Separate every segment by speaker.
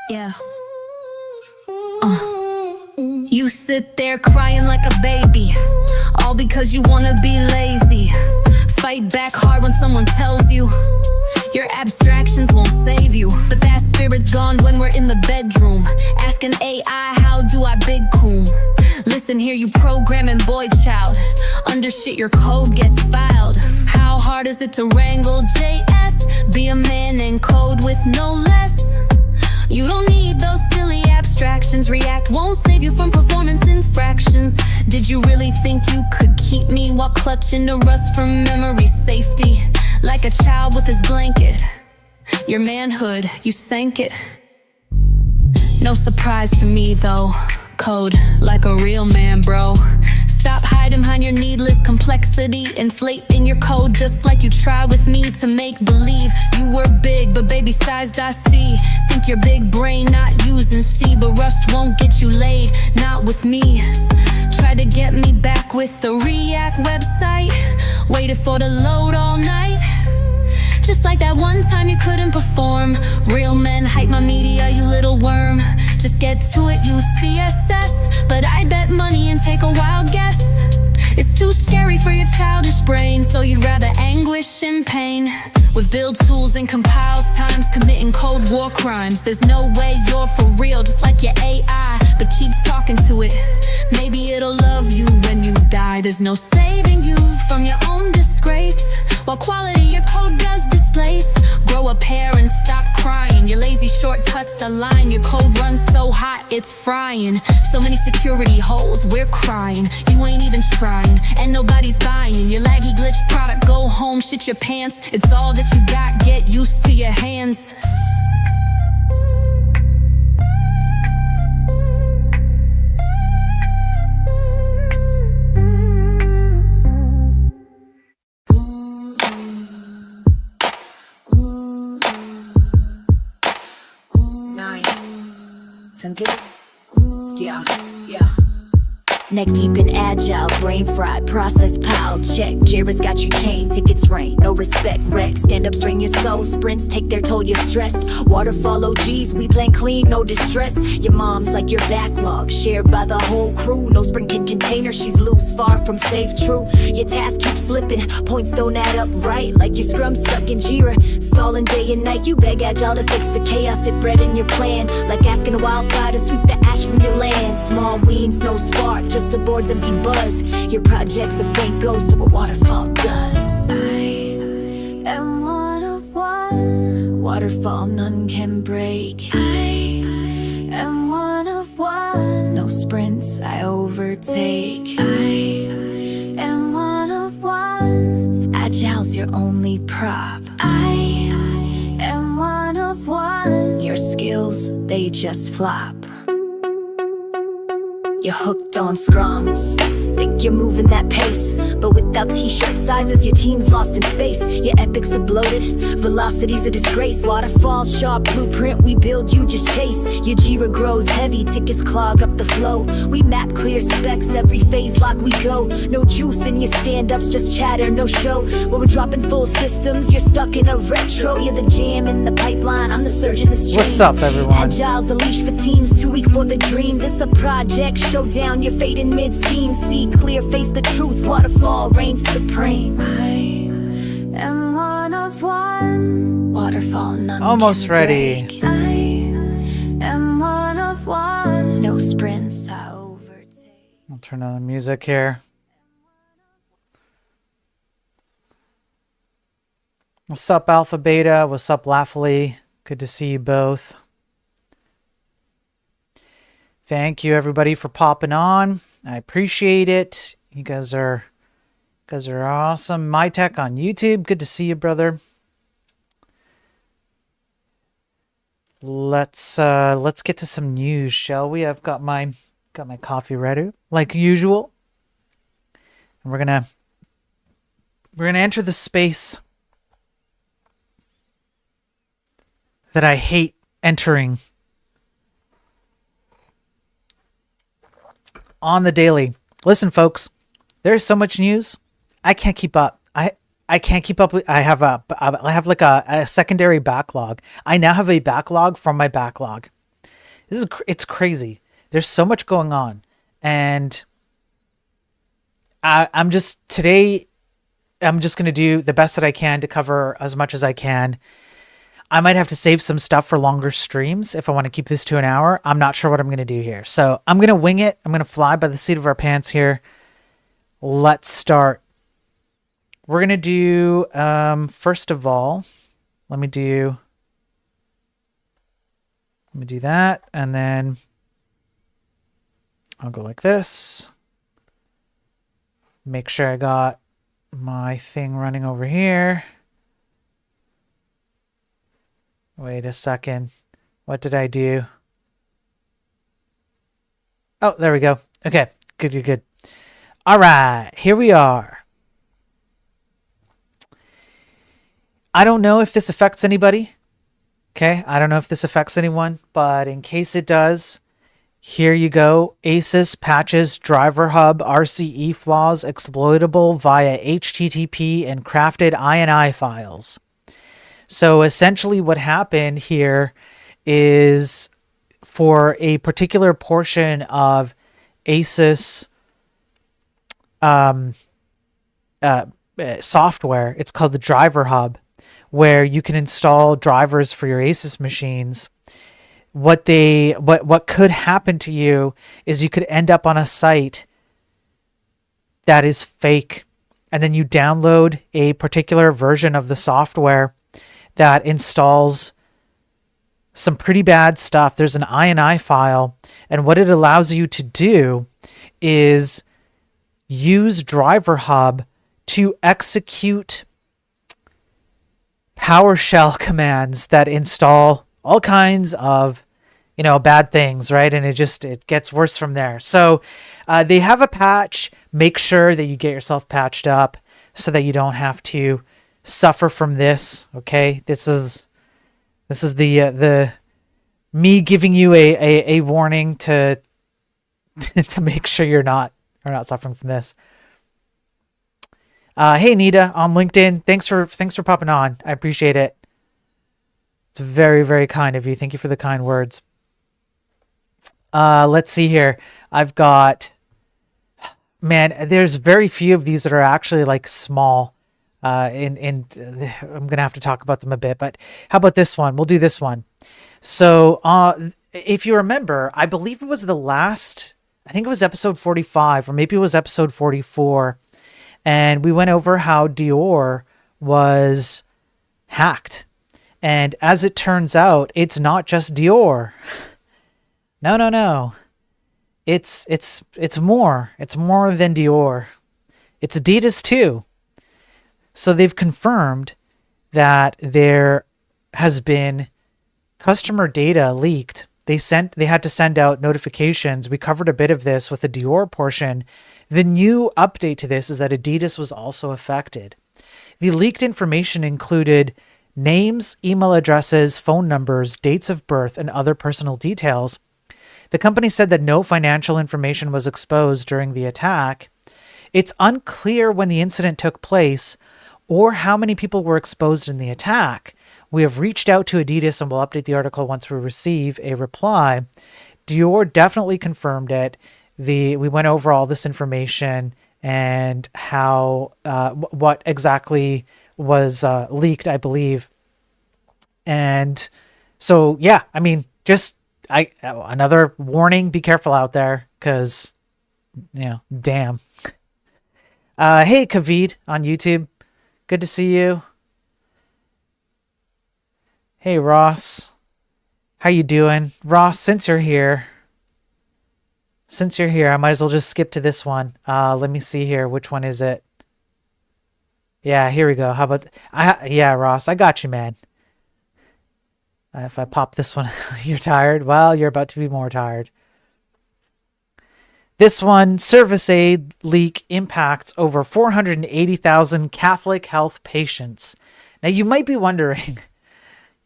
Speaker 1: Yeah. You sit there crying like a baby, all because you wanna be lazy. Fight back hard when someone tells you your abstractions won't save you. But that spirit's gone when we're in the bedroom, asking AI, how do I big coom? Listen here, you programming boy child, under shit your code gets filed. How hard is it to wrangle JS? Be a man in code with no less. You don't need those silly abstractions. React won't save you from performance infractions. Did you really think you could keep me while clutching the rust from memory safety? Like a child with his blanket, your manhood, you sank it. No surprise to me though, code like a real man, bro. Stop hiding behind your needless complexity, inflating your code just like you try with me to make believe you were big, but baby sized I see. Think your big brain not using C, but Rust won't get you laid, not with me. Try to get me back with the React website, waited for the load all night. Just like that one time you couldn't perform. Real men hype my media, you little worm. Just get to it, use CSS. But I bet money and take a wild guess. It's too scary for your childish brain, so you'd rather anguish and pain. With build tools and compile times, committing code war crimes. There's no way you're for real, just like your AI. But keep talking to it, maybe it'll love you when you die. There's no saving you from your own disgrace, while quality your code does displace. Grow a pair and stop crying. Your lazy shortcuts align. Your code runs so hot it's frying. So many security holes, we're crying. You ain't even trying, and nobody's buying. Your laggy glitch product, go home, shit your pants. It's all that you got, get used to your hands.
Speaker 2: Yeah. Neck deep in agile, brain fried, process piled, check. Jira's got you chained, tickets rain, no respect, wreck. Stand up, strain your soul, sprints take their toll, you're stressed. Waterfall OGs, we plain clean, no distress. Your mom's like your backlog, shared by the whole crew. No spring can contain her, she's loose, far from safe, true. Your task keeps slipping, points don't add up right. Like your scrum stuck in Jira, stalling day and night. You beg agile to fix the chaos it bred in your plan. Like asking a wildfire to sweep the ash from your land. Small weeds, no spark, just a board's empty buzz. Your project's a faint ghost of what waterfall does. I am one of one. Waterfall none can break. I am one of one. No sprints I overtake. I am one of one. Agile's your only prop. I am one of one. Your skills, they just flop. You're hooked on scrums, think you're moving that pace, but without t-shirt sizes, your team's lost in space. Your epics are bloated, velocity's a disgrace. Waterfall, sharp blueprint, we build, you just chase. Your Jira grows heavy, tickets clog up the flow. We map clear specs, every phase lock we go. No juice in your stand-ups, just chatter, no show. When we're dropping full systems, you're stuck in a retro. You're the jam in the pipeline, I'm the surge in the stream.
Speaker 3: What's up, everyone?
Speaker 2: Agile's a leash for teams, too weak for the dream. This a project, showdown, you're fading mid-scheme. See clear, face the truth, waterfall reigns supreme. I am one of one. Waterfall none
Speaker 3: Almost
Speaker 2: can
Speaker 3: ready.
Speaker 2: break. I am one of one. No sprints I overtake.
Speaker 3: I'll turn on the music here. What's up, Alpha Beta? What's up, Laughley? Good to see you both. Thank you, everybody, for popping on. I appreciate it. You guys are awesome. My Tech on YouTube. Good to see you, brother. Let's get to some news, shall we? I've got my coffee ready, like usual. And we're gonna enter the space that I hate entering on the daily. Listen, folks, there's so much news. I can't keep up. I can't keep up with, I have like a secondary backlog. I now have a backlog from my backlog. It's crazy. There's so much going on, and I'm just today. I'm just gonna do the best that I can to cover as much as I can. I might have to save some stuff for longer streams if I want to keep this to an hour. I'm not sure what I'm gonna do here, so I'm gonna wing it. I'm gonna fly by the seat of our pants here. Let's start. We're gonna do first of all. Let me do that, and then I'll go like this. Make sure I got my thing running over here. Wait a second. What did I do? Oh, there we go. Okay, good. All right, here we are. I don't know if this affects anybody. Okay, I don't know if this affects anyone, but in case it does, here you go. ASUS patches driver hub RCE flaws exploitable via HTTP and crafted INI files. So essentially what happened here is for a particular portion of ASUS software, it's called the driver hub, where you can install drivers for your ASUS machines. What could happen to you is you could end up on a site that is fake, and then you download a particular version of the software that installs some pretty bad stuff. There's an INI file, and what it allows you to do is use Driver Hub to execute PowerShell commands that install all kinds of, bad things, right? And it gets worse from there. So they have a patch. Make sure that you get yourself patched up so that you don't have to suffer from this. Okay, this is the me giving you a warning to to make sure you're not suffering from this. Hey Nita on LinkedIn, thanks for popping on. I appreciate it. It's very, very kind of you. Thank you for the kind words. Let's see here. I've got, man, there's very few of these that are actually like small. I'm gonna have to talk about them a bit, but how about this one? We'll do this one. So, if you remember, I believe it was I think it was episode 45, or maybe it was episode 44. And we went over how Dior was hacked. And as it turns out, it's not just Dior. No. It's more. It's more than Dior. It's Adidas too. So they've confirmed that there has been customer data leaked. They had to send out notifications. We covered a bit of this with the Dior portion. The new update to this is that Adidas was also affected. The leaked information included names, email addresses, phone numbers, dates of birth, and other personal details. The company said that no financial information was exposed during the attack. It's unclear when the incident took place or how many people were exposed in the attack. We have reached out to Adidas and will update the article once we receive a reply. Dior definitely confirmed it. We went over all this information and how what exactly was leaked, I believe. And so, yeah, I mean, another warning, be careful out there, because, damn. Hey, Kavid on YouTube. Good to see you. Hey, Ross. How you doing? Ross, since you're here, I might as well just skip to this one. Let me see here. Which one is it? Yeah, here we go. How about... yeah, Ross, I got you, man. If I pop this one, you're tired? Well, you're about to be more tired. This one, service aid leak impacts over 480,000 Catholic health patients. Now, you might be wondering,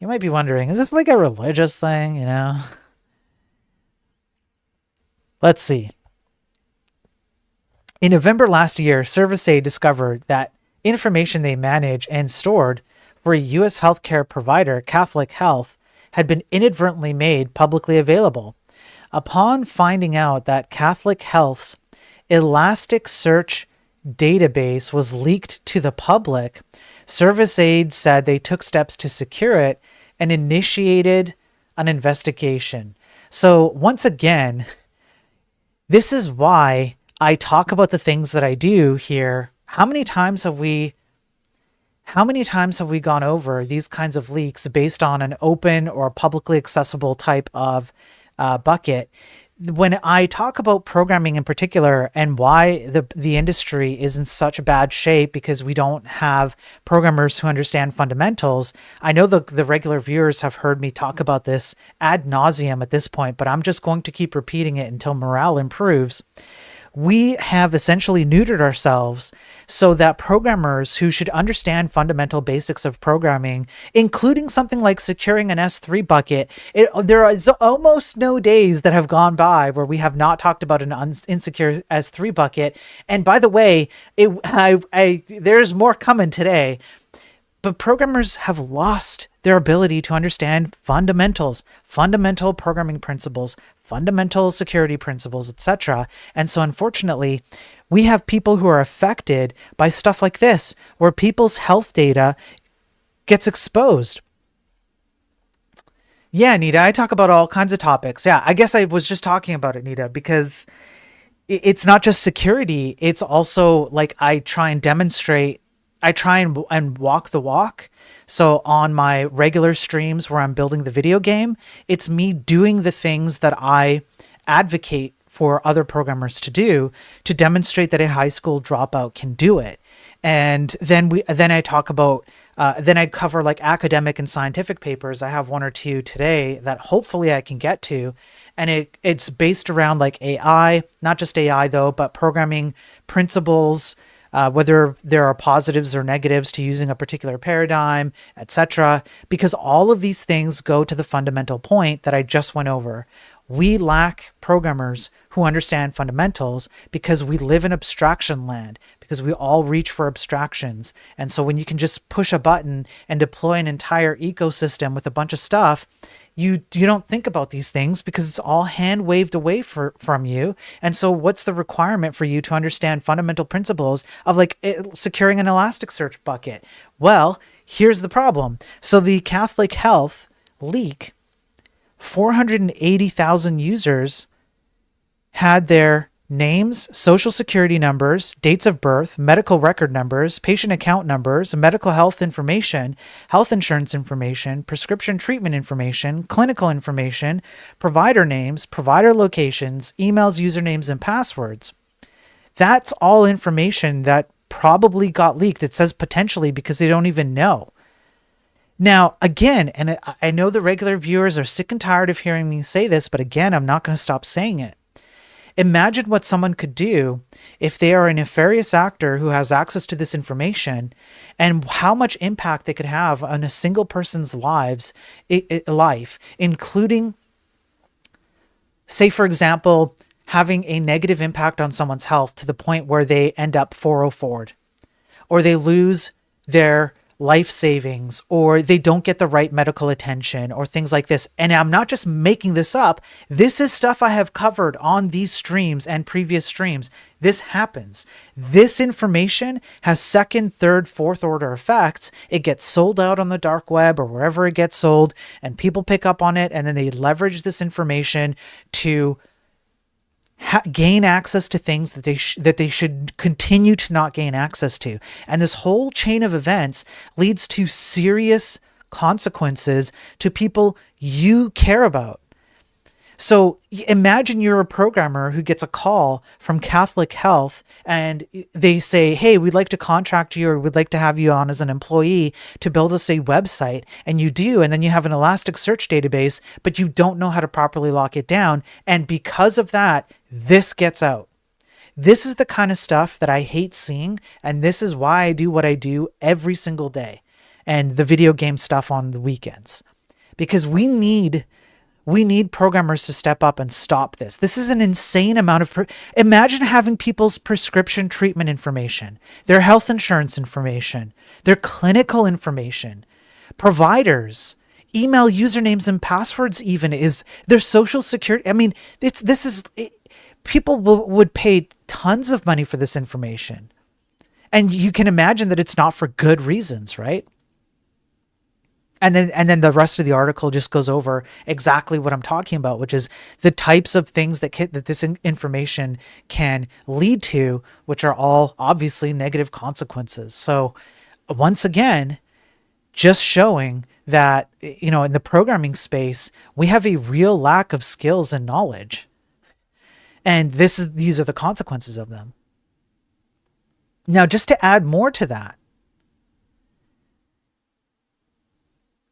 Speaker 3: is this like a religious thing, Let's see. In November last year, ServiceAid discovered that information they managed and stored for a U.S. healthcare provider, Catholic Health, had been inadvertently made publicly available. Upon finding out that Catholic Health's Elasticsearch database was leaked to the public, ServiceAid said they took steps to secure it and initiated an investigation. So once again, this is why I talk about the things that I do here. How many times have we gone over these kinds of leaks based on an open or publicly accessible type of bucket? When I talk about programming in particular and why the industry is in such bad shape because we don't have programmers who understand fundamentals, I know the regular viewers have heard me talk about this ad nauseum at this point, but I'm just going to keep repeating it until morale improves. We have essentially neutered ourselves so that programmers who should understand fundamental basics of programming, including something like securing an S3 bucket, there is almost no days that have gone by where we have not talked about an insecure S3 bucket. And by the way, there's more coming today. But programmers have lost their ability to understand fundamentals, fundamental programming principles, fundamental security principles, etc. And so unfortunately, we have people who are affected by stuff like this, where people's health data gets exposed. Yeah, Nita, I talk about all kinds of topics. Yeah, I guess I was just talking about it, Nita, because it's not just security. It's also like I try and walk the walk. So on my regular streams where I'm building the video game, it's me doing the things that I advocate for other programmers to do to demonstrate that a high school dropout can do it. And then I cover like academic and scientific papers. I have one or two today that hopefully I can get to. And it's based around like AI, not just AI though, but programming principles, whether there are positives or negatives to using a particular paradigm, etc. Because all of these things go to the fundamental point that I just went over. We lack programmers who understand fundamentals because we live in abstraction land, because we all reach for abstractions. And so when you can just push a button and deploy an entire ecosystem with a bunch of stuff, you don't think about these things because it's all hand waved away from you. And so what's the requirement for you to understand fundamental principles of like securing an Elasticsearch bucket? Well, here's the problem. So the Catholic Health leak, 480,000 users had their names, social security numbers, dates of birth, medical record numbers, patient account numbers, medical health information, health insurance information, prescription treatment information, clinical information, provider names, provider locations, emails, usernames, and passwords. That's all information that probably got leaked. It says potentially because they don't even know. Now, again, and I know the regular viewers are sick and tired of hearing me say this, but again, I'm not going to stop saying it. Imagine what someone could do if they are a nefarious actor who has access to this information and how much impact they could have on a single person's life, including, say, for example, having a negative impact on someone's health to the point where they end up 404'd, or they lose their life savings, or they don't get the right medical attention, or things like this. And I'm not just making this up. This is stuff I have covered on these streams and previous streams. This happens. This information has second, third, fourth order effects. It gets sold out on the dark web or wherever it gets sold, and people pick up on it, and then they leverage this information to gain access to things that they should continue to not gain access to. And this whole chain of events leads to serious consequences to people you care about. So imagine you're a programmer who gets a call from Catholic Health and they say, hey, we'd like to contract you, or we'd like to have you on as an employee to build us a website. And you do, and then you have an Elasticsearch database, but you don't know how to properly lock it down. And because of that, this gets out. This is the kind of stuff that I hate seeing, and this is why I do what I do every single day, and the video game stuff on the weekends. Because we need programmers to step up and stop this. This is an insane amount of... Imagine having people's prescription treatment information, their health insurance information, their clinical information, providers, email usernames and passwords, even is their social security. I mean, people would pay tons of money for this information. And you can imagine that it's not for good reasons, right? And then the rest of the article just goes over exactly what I'm talking about, which is the types of things that this information can lead to, which are all obviously negative consequences. So once again, just showing that, in the programming space, we have a real lack of skills and knowledge. And these are the consequences of them. Now, just to add more to that,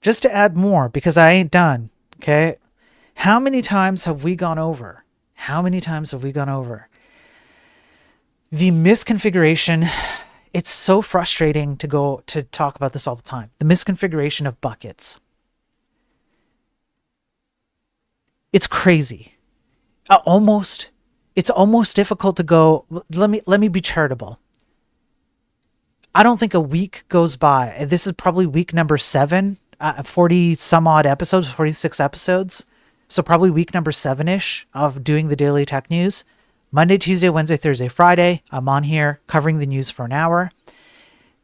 Speaker 3: because I ain't done, okay? How many times have we gone over? The misconfiguration. It's so frustrating to talk about this all the time. The misconfiguration of buckets. It's crazy. It's almost difficult to go, let me be charitable. I don't think a week goes by. This is probably week number 7, 40 some odd episodes, 46 episodes. So probably week number 7-ish of doing the Daily Tech News. Monday, Tuesday, Wednesday, Thursday, Friday. I'm on here covering the news for an hour.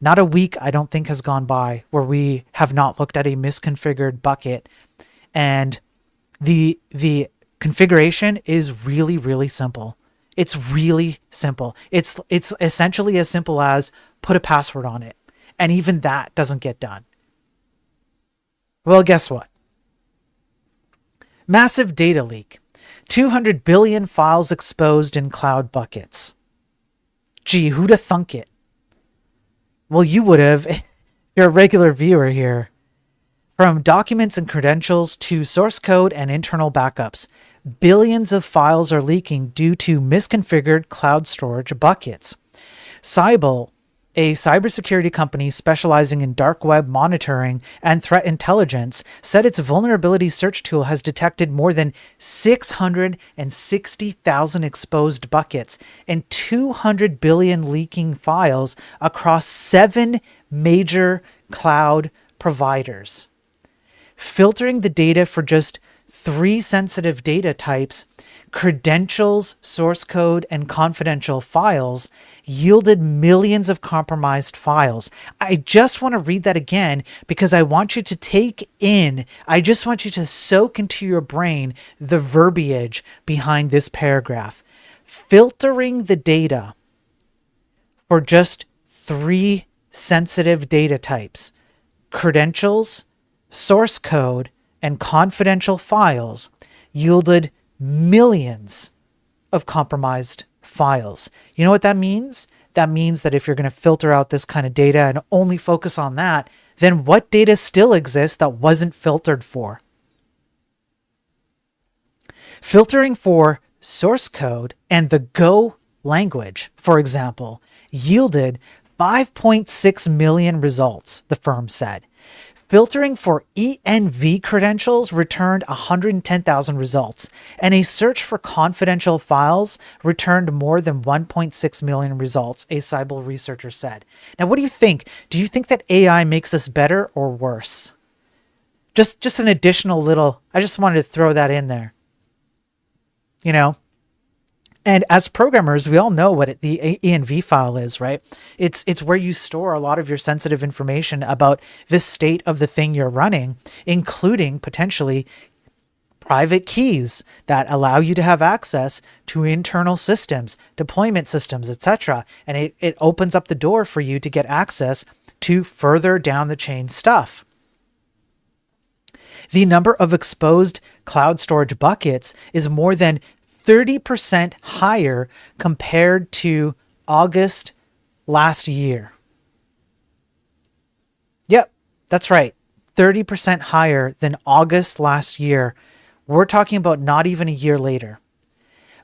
Speaker 3: Not a week, I don't think, has gone by where we have not looked at a misconfigured bucket. And the configuration is really, really simple. It's really simple. It's essentially as simple as put a password on it. And even that doesn't get done. Well, guess what? Massive data leak. 200 billion files exposed in cloud buckets. Gee, who'd have thunk it? Well, you would have. You're a regular viewer here. From documents and credentials to source code and internal backups, billions of files are leaking due to misconfigured cloud storage buckets. Cyble, a cybersecurity company specializing in dark web monitoring and threat intelligence, said its vulnerability search tool has detected more than 660,000 exposed buckets and 200 billion leaking files across 7 major cloud providers. Filtering the data for just 3 sensitive data types, credentials, source code, and confidential files, yielded millions of compromised files. I just want to read that again because I want you to I just want you to soak into your brain the verbiage behind this paragraph. Filtering the data for just 3 sensitive data types, credentials, source code, and confidential files, yielded millions of compromised files. You know what that means? That means that if you're going to filter out this kind of data and only focus on that, then what data still exists that wasn't filtered for? Filtering for source code and the Go language, for example, yielded 5.6 million results, the firm said. Filtering for ENV credentials returned 110,000 results, and a search for confidential files returned more than 1.6 million results, a Cyble researcher said. Now, what do you think? Do you think that AI makes us better or worse? Just an additional little, I just wanted to throw that in there. And as programmers, we all know what the ENV file is, right? It's where you store a lot of your sensitive information about the state of the thing you're running, including potentially private keys that allow you to have access to internal systems, deployment systems, etc. And it opens up the door for you to get access to further down the chain stuff. The number of exposed cloud storage buckets is more than 30% higher compared to August last year. Yep, that's right. 30% higher than August last year. We're talking about not even a year later.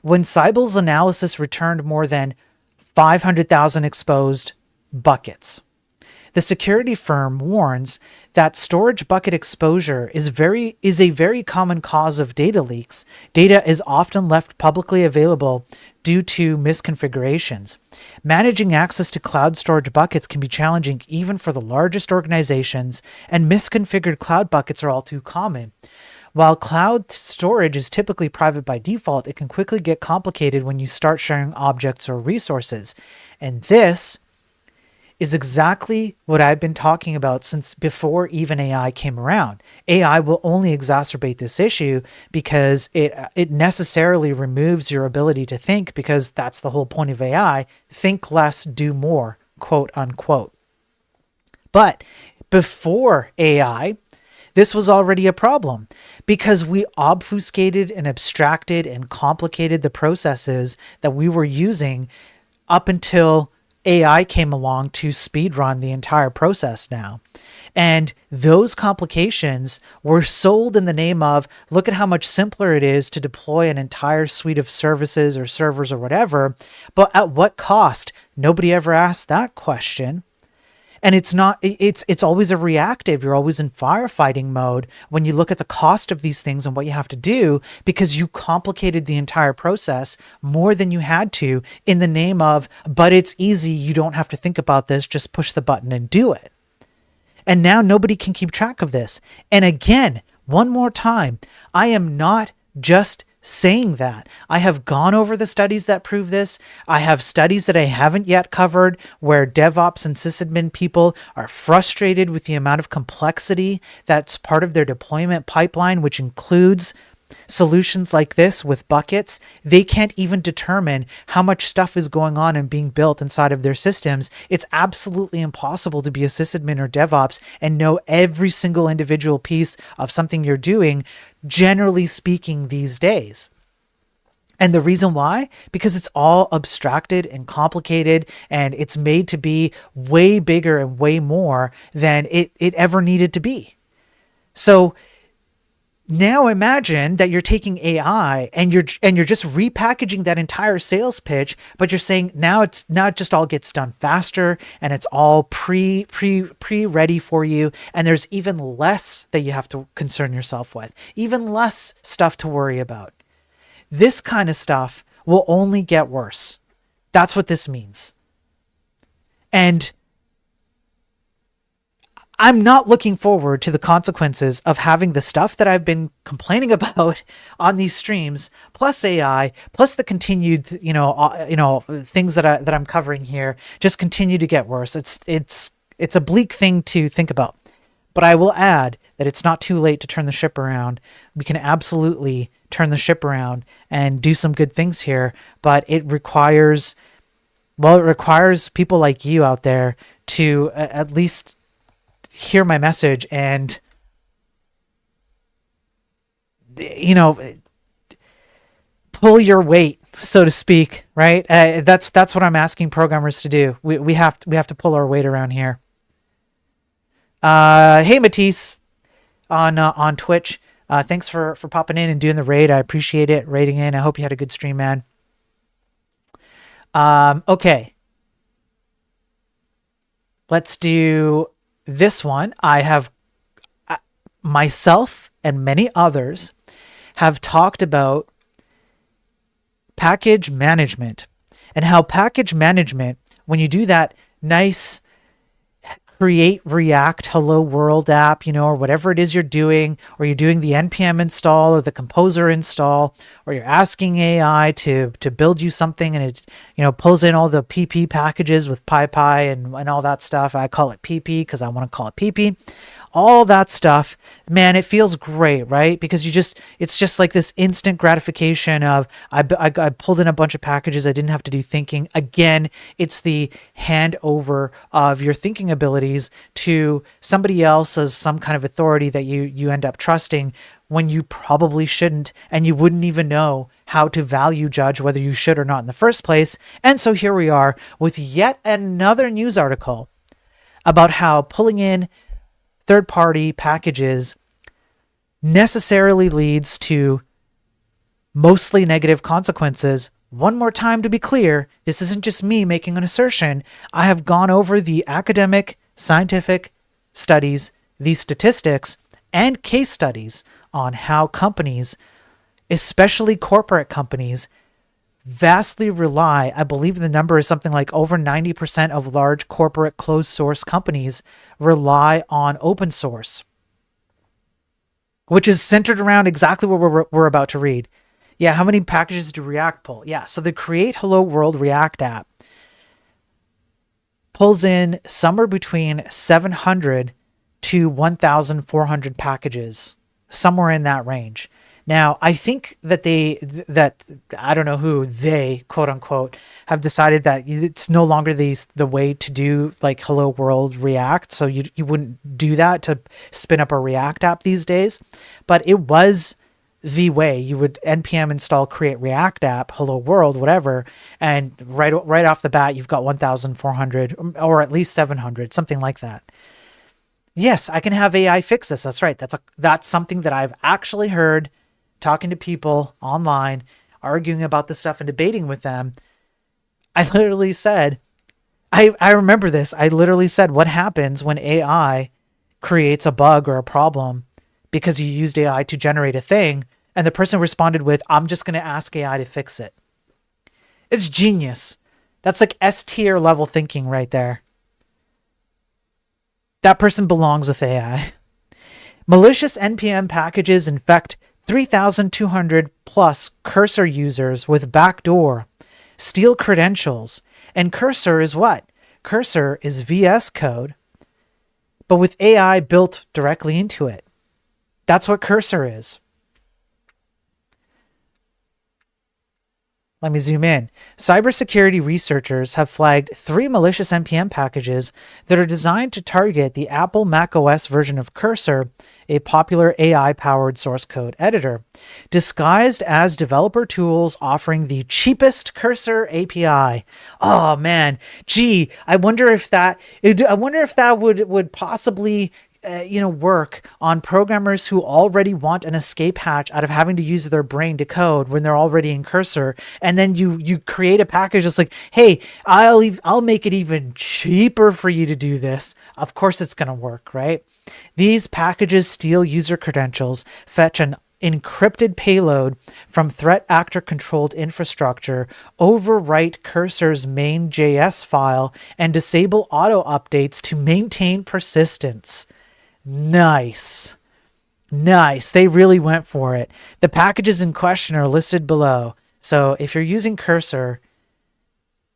Speaker 3: When Cyble's analysis returned more than 500,000 exposed buckets. The security firm warns that storage bucket exposure is a very common cause of data leaks. Data is often left publicly available due to misconfigurations. Managing access to cloud storage buckets can be challenging even for the largest organizations, and misconfigured cloud buckets are all too common. While cloud storage is typically private by default, it can quickly get complicated when you start sharing objects or resources. And this is exactly what I've been talking about since before even AI came around. AI will only exacerbate this issue because it necessarily removes your ability to think, because that's the whole point of AI. Think less, do more, quote unquote. But before AI, this was already a problem because we obfuscated and abstracted and complicated the processes that we were using up until AI came along to speedrun the entire process now. And those complications were sold in the name of, look at how much simpler it is to deploy an entire suite of services or servers or whatever, but at what cost? Nobody ever asked that question. And it's always a reactive. You're always in firefighting mode when you look at the cost of these things and what you have to do, because you complicated the entire process more than you had to in the name of, but it's easy. You don't have to think about this. Just push the button and do it. And now nobody can keep track of this. And again, one more time, I am not just saying that. I have gone over the studies that prove this. I have studies that I haven't yet covered where DevOps and sysadmin people are frustrated with the amount of complexity that's part of their deployment pipeline, which includes solutions like this with buckets. They can't even determine how much stuff is going on and being built inside of their systems. It's absolutely impossible to be a sysadmin or DevOps and know every single individual piece of something you're doing, generally speaking, these days. And the reason why? Because it's all abstracted and complicated, and it's made to be way bigger and way more than it ever needed to be. So now imagine that you're taking AI and you're just repackaging that entire sales pitch, but you're saying now it just all gets done faster and it's all pre ready for you, and there's even less that you have to concern yourself with, even less stuff to worry about. This kind of stuff will only get worse. That's what this means. And I'm not looking forward to the consequences of having the stuff that I've been complaining about on these streams, plus AI, plus the continued, things that I'm covering here, just continue to get worse. It's a bleak thing to think about. But I will add that it's not too late to turn the ship around. We can absolutely turn the ship around and do some good things here, but it requires people like you out there to at least hear my message and, pull your weight, so to speak, right? That's what I'm asking programmers to do. We have to pull our weight around here. Hey Matisse on Twitch. Thanks for popping in and doing the raid. I appreciate it. Raiding in. I hope you had a good stream, man. Okay. Let's do this one. I have myself and many others have talked about package management and how package management, when you do that nice create React Hello World app, or whatever it is you're doing, or you're doing the NPM install or the Composer install, or you're asking AI to build you something, and it pulls in all the PP packages with PyPy and all that stuff. I call it PP because I want to call it PP. All that stuff, man, it feels great, right? Because it's just like this instant gratification of I pulled in a bunch of packages. I didn't have to do thinking. Again, it's the handover of your thinking abilities to somebody else as some kind of authority that you end up trusting when you probably shouldn't, and you wouldn't even know how to value judge whether you should or not in the first place. And so here we are with yet another news article about how pulling in third-party packages necessarily leads to mostly negative consequences. One more time to be clear, this isn't just me making an assertion. I have gone over the academic, scientific studies, these statistics, and case studies on how companies, especially corporate companies, vastly rely, I believe the number is something like over 90% of large corporate closed source companies rely on open source, which is centered around exactly what we're about to read. Yeah, how many packages do React pull? Yeah, so the Create Hello World React app pulls in somewhere between 700 to 1,400 packages, somewhere in that range. Now, I think that I don't know who they, quote unquote, have decided that it's no longer the way to do like Hello World React. So you wouldn't do that to spin up a React app these days. But it was the way. You would npm install create React app, Hello World, whatever. And right off the bat, you've got 1,400 or at least 700, something like that. Yes, I can have AI fix this. That's right. That's something that I've actually heard talking to people online, arguing about this stuff and debating with them. I literally said, I remember this. I literally said, what happens when AI creates a bug or a problem because you used AI to generate a thing? And the person responded with, I'm just going to ask AI to fix it. It's genius. That's like S tier level thinking right there. That person belongs with AI. Malicious NPM packages infect 3,200 plus Cursor users with backdoor, steal credentials. And Cursor is what? Cursor is VS Code, but with AI built directly into it. That's what Cursor is. Let me zoom in. Cybersecurity researchers have flagged 3 malicious NPM packages that are designed to target the Apple macOS version of Cursor, a popular AI-powered source code editor, disguised as developer tools offering the cheapest Cursor API. Oh man, gee, I wonder if that would possibly work on programmers who already want an escape hatch out of having to use their brain to code when they're already in Cursor. And then you create a package that's like, hey, I'll make it even cheaper for you to do this. Of course it's going to work, right? These packages steal user credentials, fetch an encrypted payload from threat actor controlled infrastructure, overwrite Cursor's main JS file, and disable auto updates to maintain persistence. Nice. They really went for it. The packages in question are listed below. So if you're using Cursor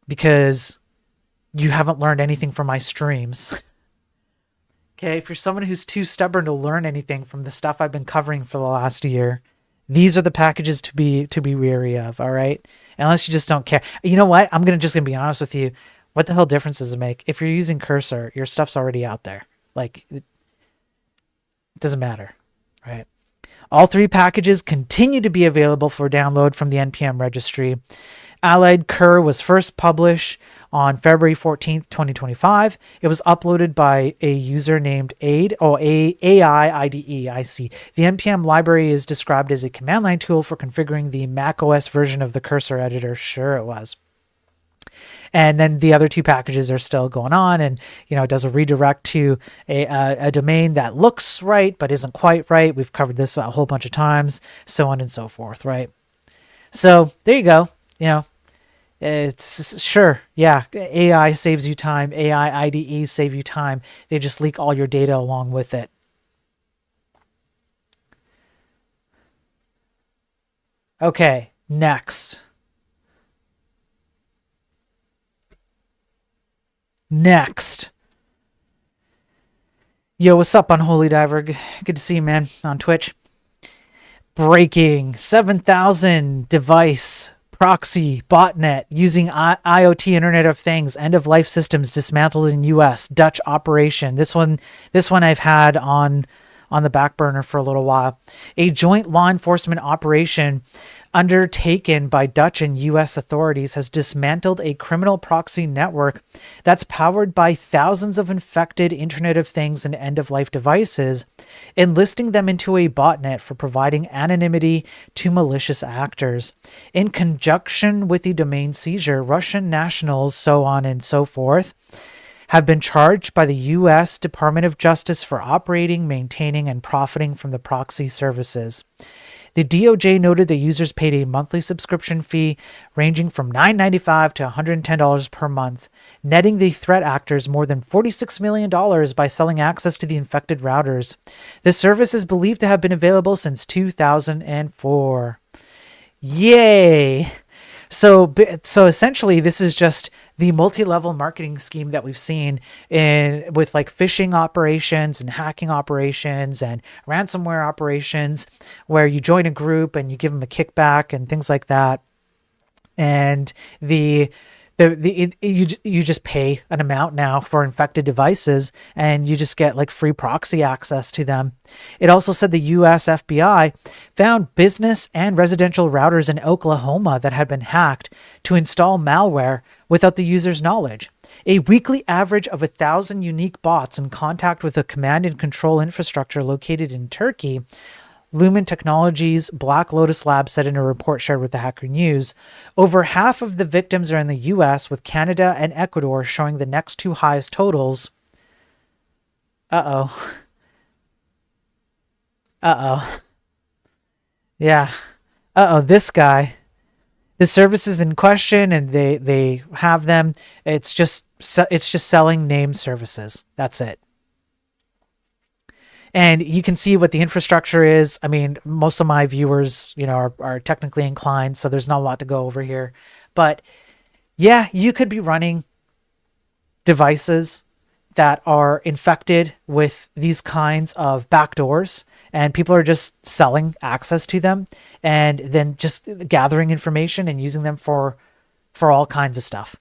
Speaker 3: because you haven't learned anything from my streams, okay, if you're someone who's too stubborn to learn anything from the stuff I've been covering for the last year, these are the packages to be wary of, all right? Unless you just don't care. You know what? I'm just gonna be honest with you. What the hell difference does it make? If you're using Cursor, your stuff's already out there. Like, it doesn't matter, right? All 3 packages continue to be available for download from the NPM registry. Allied Cur was first published on February 14th, 2025. It was uploaded by a user named AI IDE, I see. The NPM library is described as a command line tool for configuring the macOS version of the Cursor editor. Sure it was. And then the other 2 packages are still going on, and it does a redirect to a domain that looks right but isn't quite right. We've covered this a whole bunch of times, so on and so forth, right? So there you go. It's sure, yeah, AI saves you time, AI IDEs save you time. They just leak all your data along with it. Okay, next. Yo, what's up, Unholy Diver? Good to see you, man, on Twitch. Breaking 7,000 device proxy botnet using IoT Internet of Things end-of-life systems dismantled in U.S. Dutch operation. This one I've had on the back burner for a little while. A joint law enforcement operation undertaken by Dutch and U.S. authorities has dismantled a criminal proxy network that's powered by thousands of infected Internet of Things and end-of-life devices, enlisting them into a botnet for providing anonymity to malicious actors. In conjunction with the domain seizure, Russian nationals, so on and so forth, have been charged by the U.S. Department of Justice for operating, maintaining, and profiting from the proxy services. The DOJ noted the users paid a monthly subscription fee ranging from $9.95 to $110 per month, netting the threat actors more than $46 million by selling access to the infected routers. The service is believed to have been available since 2004. Yay! So essentially, this is just the multi-level marketing scheme that we've seen with like phishing operations and hacking operations and ransomware operations, where you join a group and you give them a kickback and things like that. And you just pay an amount now for infected devices, and you just get like free proxy access to them. It also said the US FBI found business and residential routers in Oklahoma that had been hacked to install malware without the user's knowledge. A weekly average of 1,000 unique bots in contact with a command and control infrastructure located in Turkey, Lumen Technologies' Black Lotus Labs said in a report shared with the Hacker News. Over half of the victims are in the US, with Canada and Ecuador showing the next two highest totals. Uh-oh. Yeah. This guy. The services in question, and they have them. It's just selling name services. That's it. And you can see what the infrastructure is. I mean, most of my viewers, are technically inclined, so there's not a lot to go over here. But yeah, you could be running devices that are infected with these kinds of backdoors, and people are just selling access to them and then just gathering information and using them for all kinds of stuff,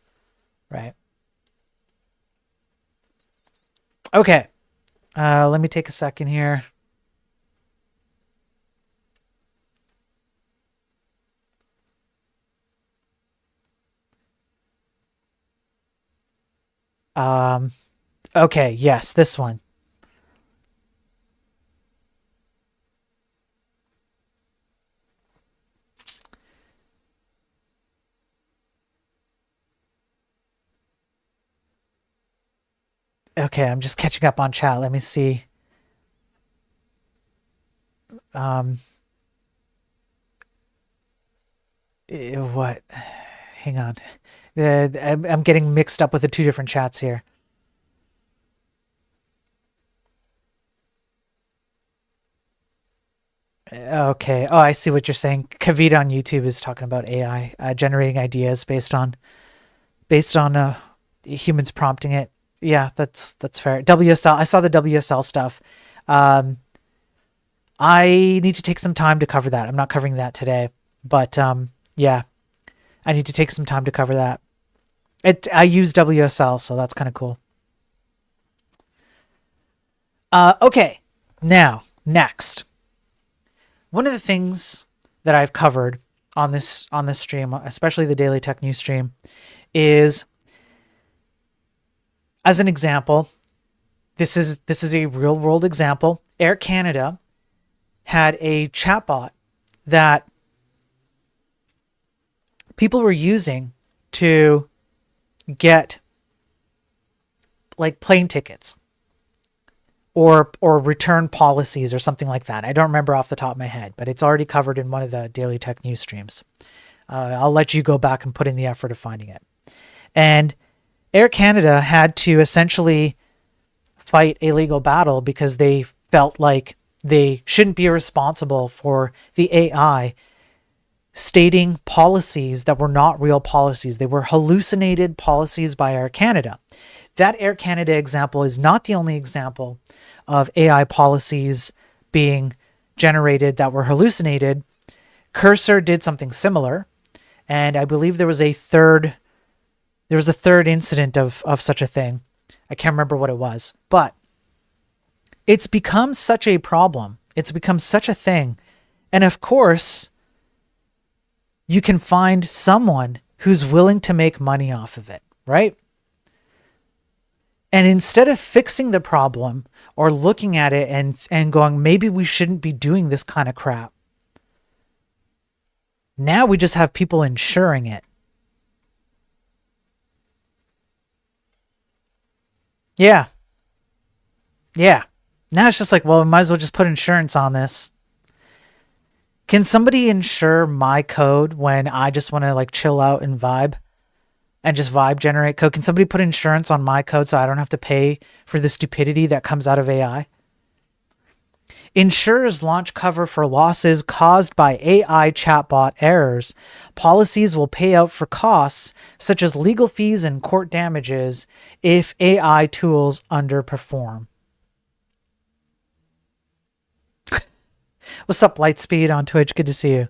Speaker 3: right? Okay. Let me take a second here. Okay, yes, this one. Okay, I'm just catching up on chat. Let me see. What? Hang on. I'm getting mixed up with the two different chats here. Okay. Oh, I see what you're saying. Kavita on YouTube is talking about AI generating ideas based on humans prompting it. Yeah, that's fair. WSL. I saw the WSL stuff. I need to take some time to cover that. I'm not covering that today, but yeah, I need to take some time to cover that. I use WSL, so that's kind of cool. Okay, now next, one of the things that I've covered on this stream, especially the Daily Tech News stream, is, as an example, this is a real world example. Air Canada had a chatbot that people were using to get like plane tickets or return policies or something like that. I don't remember off the top of my head, but it's already covered in one of the Daily Tech News streams. I'll let you go back and put in the effort of finding it. And Air Canada had to essentially fight a legal battle because they felt like they shouldn't be responsible for the AI stating policies that were not real policies. They were hallucinated policies by Air Canada. That Air Canada example is not the only example of AI policies being generated that were hallucinated. Cursor did something similar, and I believe there was a third incident of such a thing. I can't remember what it was, but it's become such a problem. It's become such a thing. And of course, you can find someone who's willing to make money off of it, right? And instead of fixing the problem or looking at it and going, maybe we shouldn't be doing this kind of crap, now we just have people insuring it. Yeah. Now it's just like, well, we might as well just put insurance on this. Can somebody insure my code when I just want to like chill out and vibe and just vibe generate code? Can somebody put insurance on my code so I don't have to pay for the stupidity that comes out of AI? Insurers launch cover for losses caused by AI chatbot errors. Policies will pay out for costs such as legal fees and court damages if AI tools underperform. What's up, Lightspeed on Twitch? Good to see you.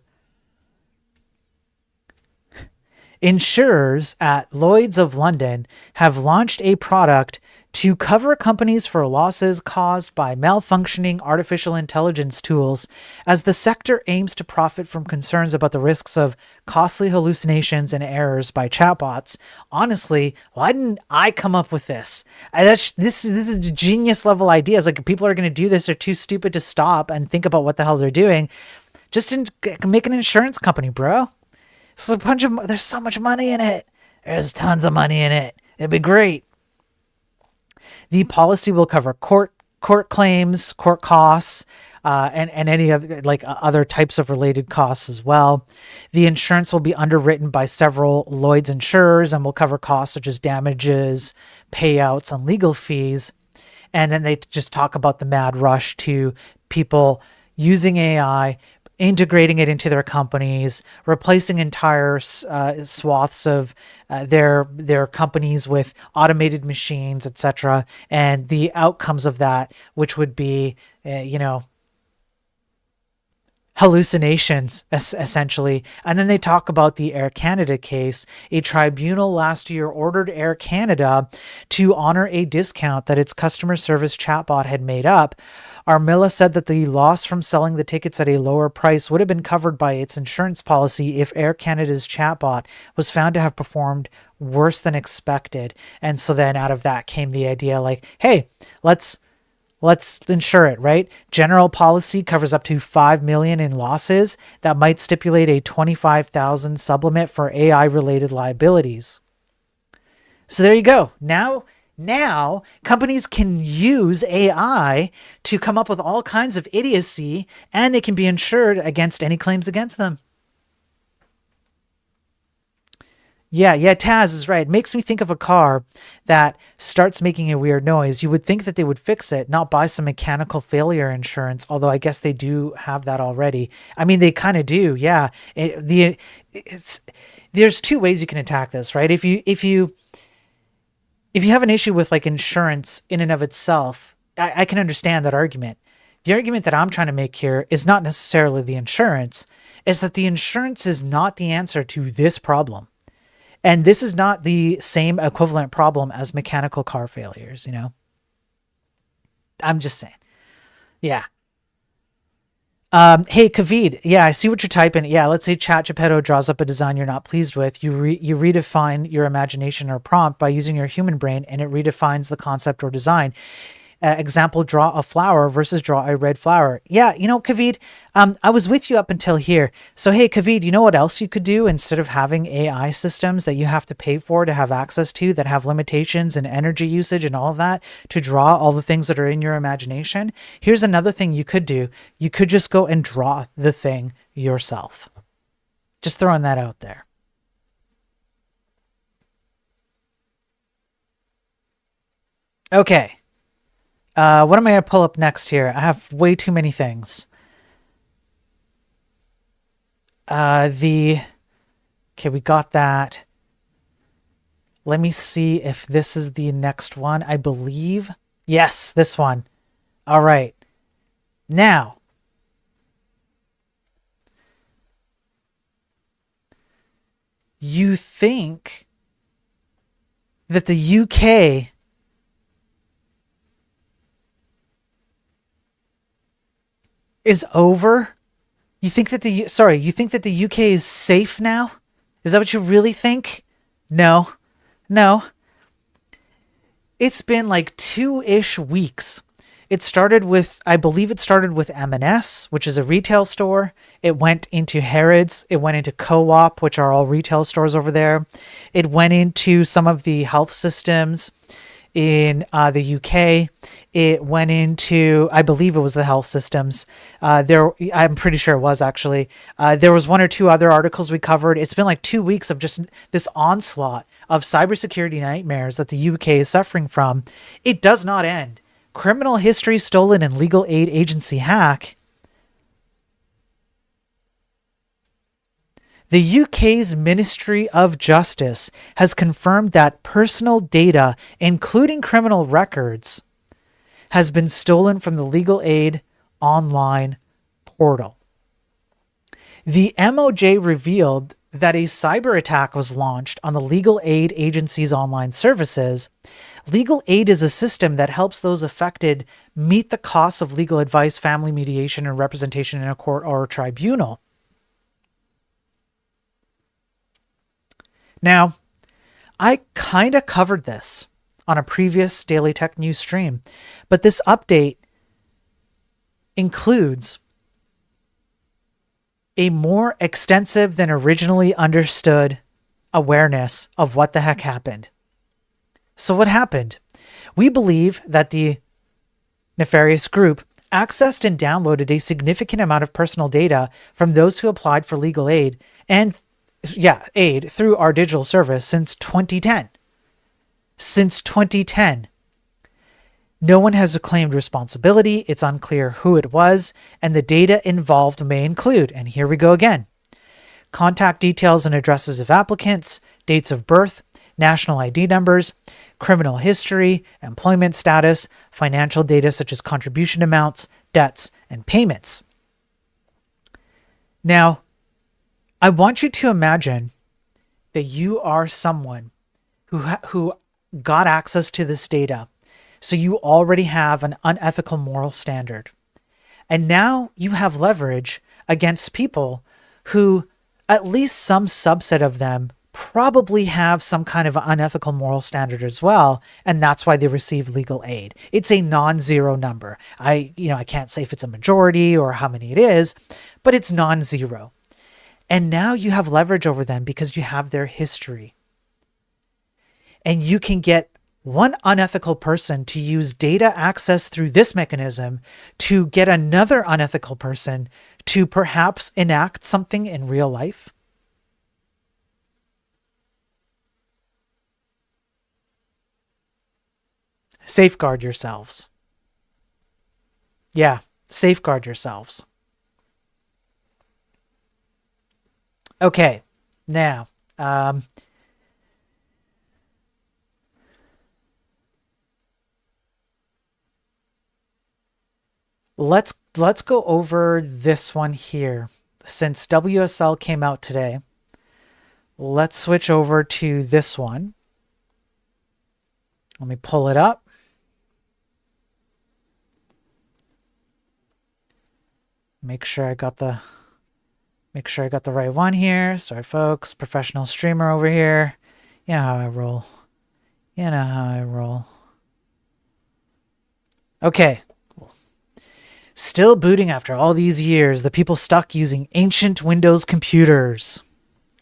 Speaker 3: Insurers at Lloyd's of London have launched a product to cover companies for losses caused by malfunctioning artificial intelligence tools as the sector aims to profit from concerns about the risks of costly hallucinations and errors by chatbots. Honestly, why didn't I come up with this? This is a genius level idea. It's like people are going to do this. They're too stupid to stop and think about what the hell they're doing. Just make an insurance company, bro. There's so much money in it. There's tons of money in it. It'd be great. The policy will cover court claims, court costs, and any other other types of related costs as well. The insurance will be underwritten by several Lloyd's insurers and will cover costs such as damages, payouts, and legal fees. And then they just talk about the mad rush to people using AI, integrating it into their companies, replacing entire swaths of their companies with automated machines, etc. And the outcomes of that, which would be, hallucinations, essentially. And then they talk about the Air Canada case. A tribunal last year ordered Air Canada to honor a discount that its customer service chatbot had made up. Armilla said that the loss from selling the tickets at a lower price would have been covered by its insurance policy if Air Canada's chatbot was found to have performed worse than expected. And so then out of that came the idea like, hey, let's insure it, right? General policy covers up to $5 million in losses that might stipulate a $25,000 sublimit for AI related liabilities. So there you go. Now companies can use AI to come up with all kinds of idiocy, and they can be insured against any claims against them. Yeah, Taz is right. It makes me think of a car that starts making a weird noise. You would think that they would fix it, not buy some mechanical failure insurance, although I guess they do have that already. I mean, they kind of do, yeah. There's two ways you can attack this, right? If you have an issue with like insurance in and of itself, I can understand that argument. The argument that I'm trying to make here is not necessarily the insurance, it's that the insurance is not the answer to this problem. And this is not the same equivalent problem as mechanical car failures, I'm just saying. Yeah. Hey, Kavid. Yeah, I see what you're typing. Yeah, let's say ChatGPT draws up a design you're not pleased with. You redefine your imagination or prompt by using your human brain, and it redefines the concept or design. Example, draw a flower versus draw a red flower. Yeah, Kavid, I was with you up until here. So, hey, Kavid, you know what else you could do instead of having AI systems that you have to pay for to have access to that have limitations and energy usage and all of that to draw all the things that are in your imagination? Here's another thing you could do. You could just go and draw the thing yourself. Just throwing that out there. Okay. What am I going to pull up next here? I have way too many things. Okay, we got that. Let me see if this is the next one. I believe. Yes, this one. All right. Now, you think that the UK is over? You think that the UK is safe now? Is that what you really think? No. It's been like 2-ish weeks. I believe it started with M&S, which is a retail store. It went into Harrods. It went into Co-op, which are all retail stores over there. It went into some of the health systems. in the UK. It went into, I believe it was the health systems. I'm pretty sure it was actually. There was one or two other articles we covered. It's been like 2 weeks of just this onslaught of cybersecurity nightmares that the UK is suffering from. It does not end. Criminal history stolen and legal aid agency hack. The UK's Ministry of Justice has confirmed that personal data, including criminal records, has been stolen from the legal aid online portal. The MOJ revealed that a cyber attack was launched on the legal aid agency's online services. Legal aid is a system that helps those affected meet the costs of legal advice, family mediation, and representation in a court or a tribunal. Now, I kind of covered this on a previous Daily Tech News stream, but this update includes a more extensive than originally understood awareness of what the heck happened. So what happened? We believe that the nefarious group accessed and downloaded a significant amount of personal data from those who applied for legal aid and aid through our digital service since 2010. Since 2010. No one has claimed responsibility. It's unclear who it was, and the data involved may include, and here we go again, contact details and addresses of applicants, dates of birth, national ID numbers, criminal history, employment status, financial data such as contribution amounts, debts, and payments. Now, I want you to imagine that you are someone who got access to this data. So you already have an unethical moral standard. And now you have leverage against people who, at least some subset of them, probably have some kind of unethical moral standard as well. And that's why they receive legal aid. It's a non-zero number. I can't say if it's a majority or how many it is, but it's non-zero. And now you have leverage over them because you have their history. And you can get one unethical person to use data access through this mechanism to get another unethical person to perhaps enact something in real life. Safeguard yourselves. Yeah, safeguard yourselves. Okay, now, let's go over this one here. Since WSL came out today, let's switch over to this one. Let me pull it up. Make sure I got the right one here. Sorry, folks. Professional streamer over here. You know how I roll. You know how I roll. Okay. Still booting after all these years. The people stuck using ancient Windows computers.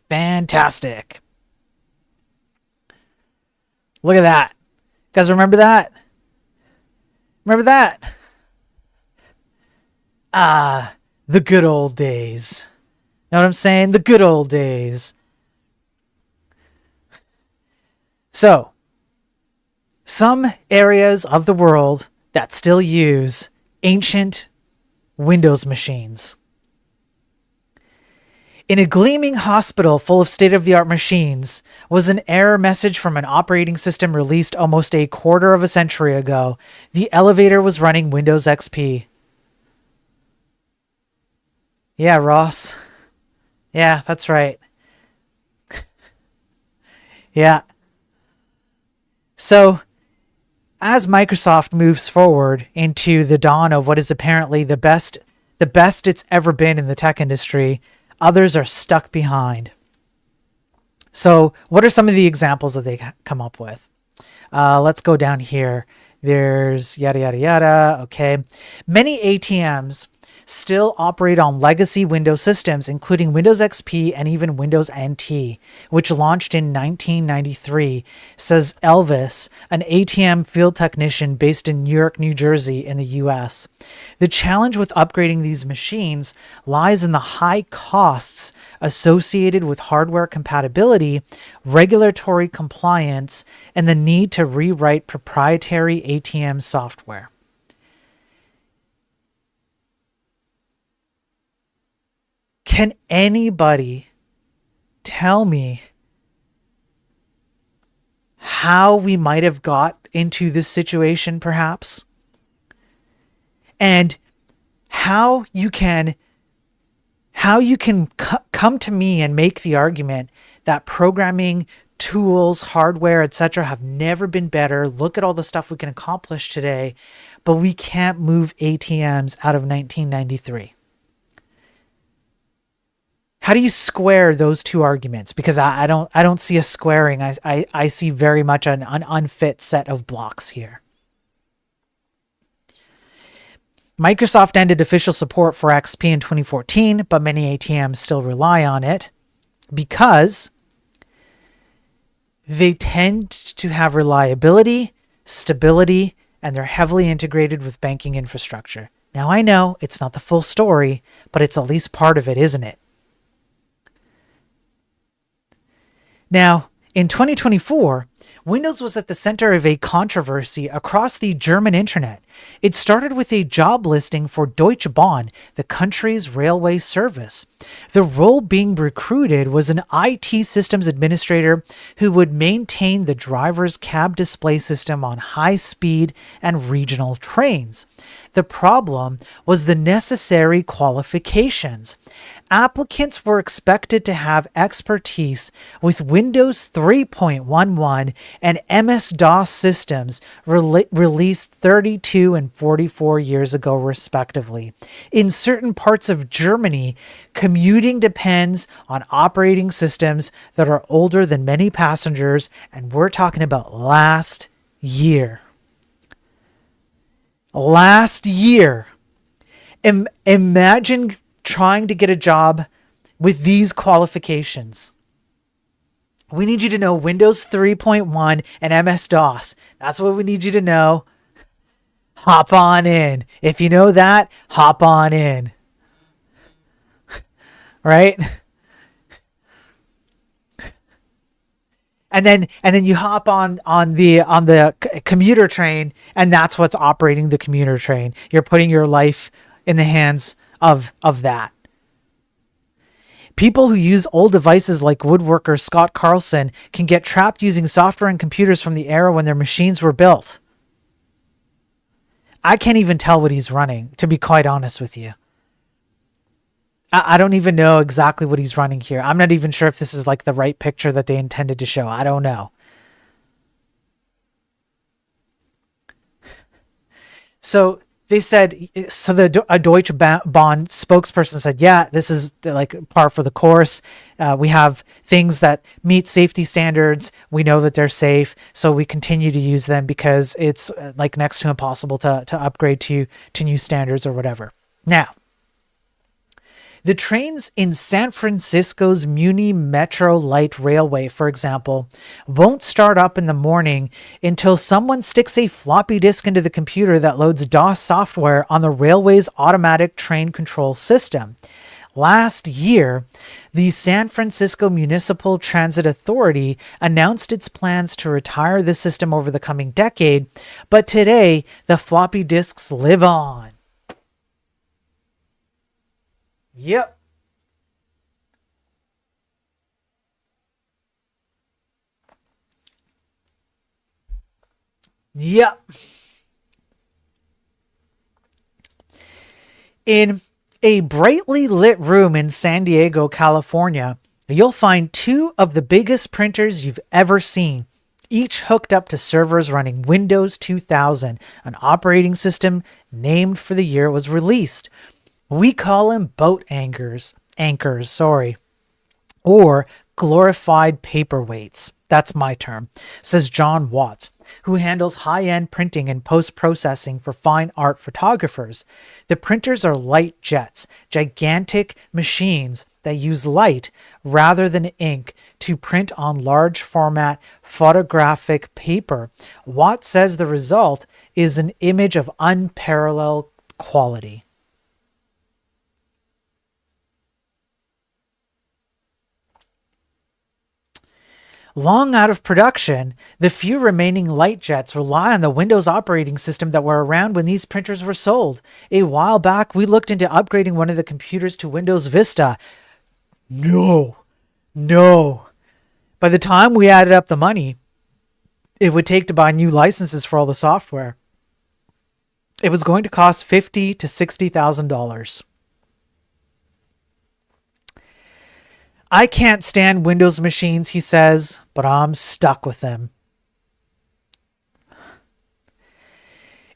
Speaker 3: Fantastic. Look at that. Guys, remember that? Remember that? The good old days. Know what I'm saying? The good old days. So, some areas of the world that still use ancient Windows machines. In a gleaming hospital full of state-of-the-art machines was an error message from an operating system released almost a quarter of a century ago. The elevator was running Windows XP. Yeah, Ross. Yeah, that's right. Yeah. So, as Microsoft moves forward into the dawn of what is apparently the best it's ever been in the tech industry, others are stuck behind. So, what are some of the examples that they come up with? Let's go down here. There's yada, yada, yada. Okay. Many ATMs still operate on legacy Windows systems, including Windows XP and even Windows NT, which launched in 1993, says Elvis, an ATM field technician based in Newark, New Jersey in the US. The challenge with upgrading these machines lies in the high costs associated with hardware compatibility, regulatory compliance, and the need to rewrite proprietary ATM software. Can anybody tell me how we might have got into this situation, perhaps? And how you can come to me and make the argument that programming tools, hardware, etc. have never been better. Look at all the stuff we can accomplish today, but we can't move ATMs out of 1993. How do you square those two arguments? Because I don't see a squaring. I see very much an unfit set of blocks here. Microsoft ended official support for XP in 2014, but many ATMs still rely on it because they tend to have reliability, stability, and they're heavily integrated with banking infrastructure. Now I know it's not the full story, but it's at least part of it, isn't it? Now, in 2024, Windows was at the center of a controversy across the German internet. It started with a job listing for Deutsche Bahn, the country's railway service. The role being recruited was an IT systems administrator who would maintain the driver's cab display system on high-speed and regional trains. The problem was the necessary qualifications. Applicants were expected to have expertise with Windows 3.11 and MS-DOS systems released 32 and 44 years ago, respectively. In certain parts of Germany, commuting depends on operating systems that are older than many passengers, and we're talking about last year. Last year. Imagine trying to get a job with these qualifications. We need you to know Windows 3.1 and MS-DOS. That's what we need you to know. Hop on in. If you know that, hop on in. Right? And then you hop on the commuter train, and that's what's operating the commuter train. You're putting your life in the hands of that. People who use old devices like woodworker Scott Carlson can get trapped using software and computers from the era when their machines were built. I can't even tell what he's running, to be quite honest with you. I don't even know exactly what he's running here. I'm not even sure if this is like the right picture that they intended to show. I don't know. So they said, a Deutsche Bahn spokesperson said, yeah, this is like par for the course. We have things that meet safety standards. We know that they're safe. So we continue to use them because it's like next to impossible to upgrade to new standards or whatever. Now, the trains in San Francisco's Muni Metro Light Railway, for example, won't start up in the morning until someone sticks a floppy disk into the computer that loads DOS software on the railway's automatic train control system. Last year, the San Francisco Municipal Transit Authority announced its plans to retire the system over the coming decade, but today the floppy disks live on. Yep. Yep. In a brightly lit room in San Diego, California, you'll find two of the biggest printers you've ever seen, each hooked up to servers running Windows 2000, an operating system named for the year it was released. We call them boat anchors, or glorified paperweights. That's my term, says John Watts, who handles high-end printing and post-processing for fine art photographers. The printers are light jets, gigantic machines that use light rather than ink to print on large format photographic paper. Watt says the result is an image of unparalleled quality. Long out of production, the few remaining light jets rely on the Windows operating system that were around when these printers were sold. A while back, we looked into upgrading one of the computers to Windows Vista. No. By the time we added up the money it would take to buy new licenses for all the software, it was going to cost $50,000 to $60,000. I can't stand Windows machines, he says, but I'm stuck with them.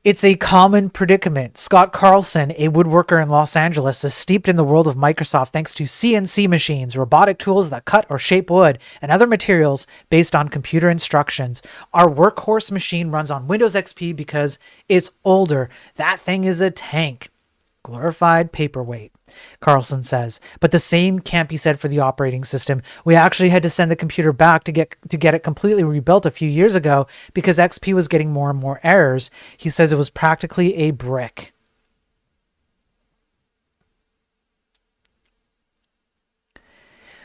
Speaker 3: It's a common predicament. Scott Carlson, a woodworker in Los Angeles, is steeped in the world of Microsoft thanks to CNC machines, robotic tools that cut or shape wood, and other materials based on computer instructions. Our workhorse machine runs on Windows XP because it's older. That thing is a tank. Glorified paperweight, Carlson says. But the same can't be said for the operating system. We actually had to send the computer back to get it completely rebuilt a few years ago because XP was getting more and more errors. He says it was practically a brick.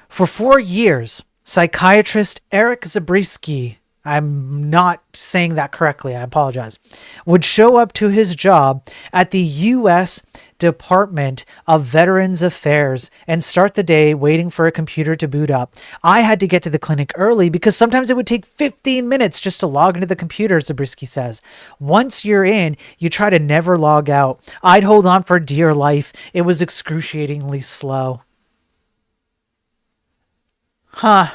Speaker 3: For 4 years, psychiatrist Eric Zabriskie, I'm not saying that correctly, I apologize, would show up to his job at the U.S. Department of Veterans Affairs and start the day waiting for a computer to boot up. I had to get to the clinic early because sometimes it would take 15 minutes just to log into the computer, Zabriskie says. Once you're in, you try to never log out. I'd hold on for dear life. It was excruciatingly slow. Huh.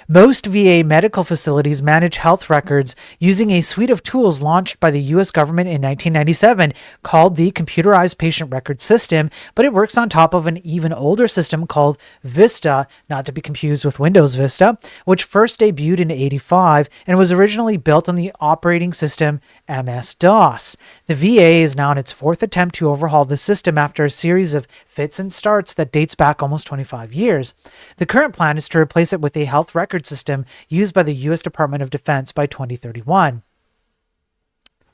Speaker 3: Most VA medical facilities manage health records using a suite of tools launched by the U.S. government in 1997 called the Computerized Patient Record System, but it works on top of an even older system called Vista, not to be confused with Windows Vista, which first debuted in 1985 and was originally built on the operating system MS-DOS. The VA is now in its fourth attempt to overhaul the system after a series of fits and starts that dates back almost 25 years. The current plan is to replace it with a health record system used by the U.S. Department of Defense by 2031.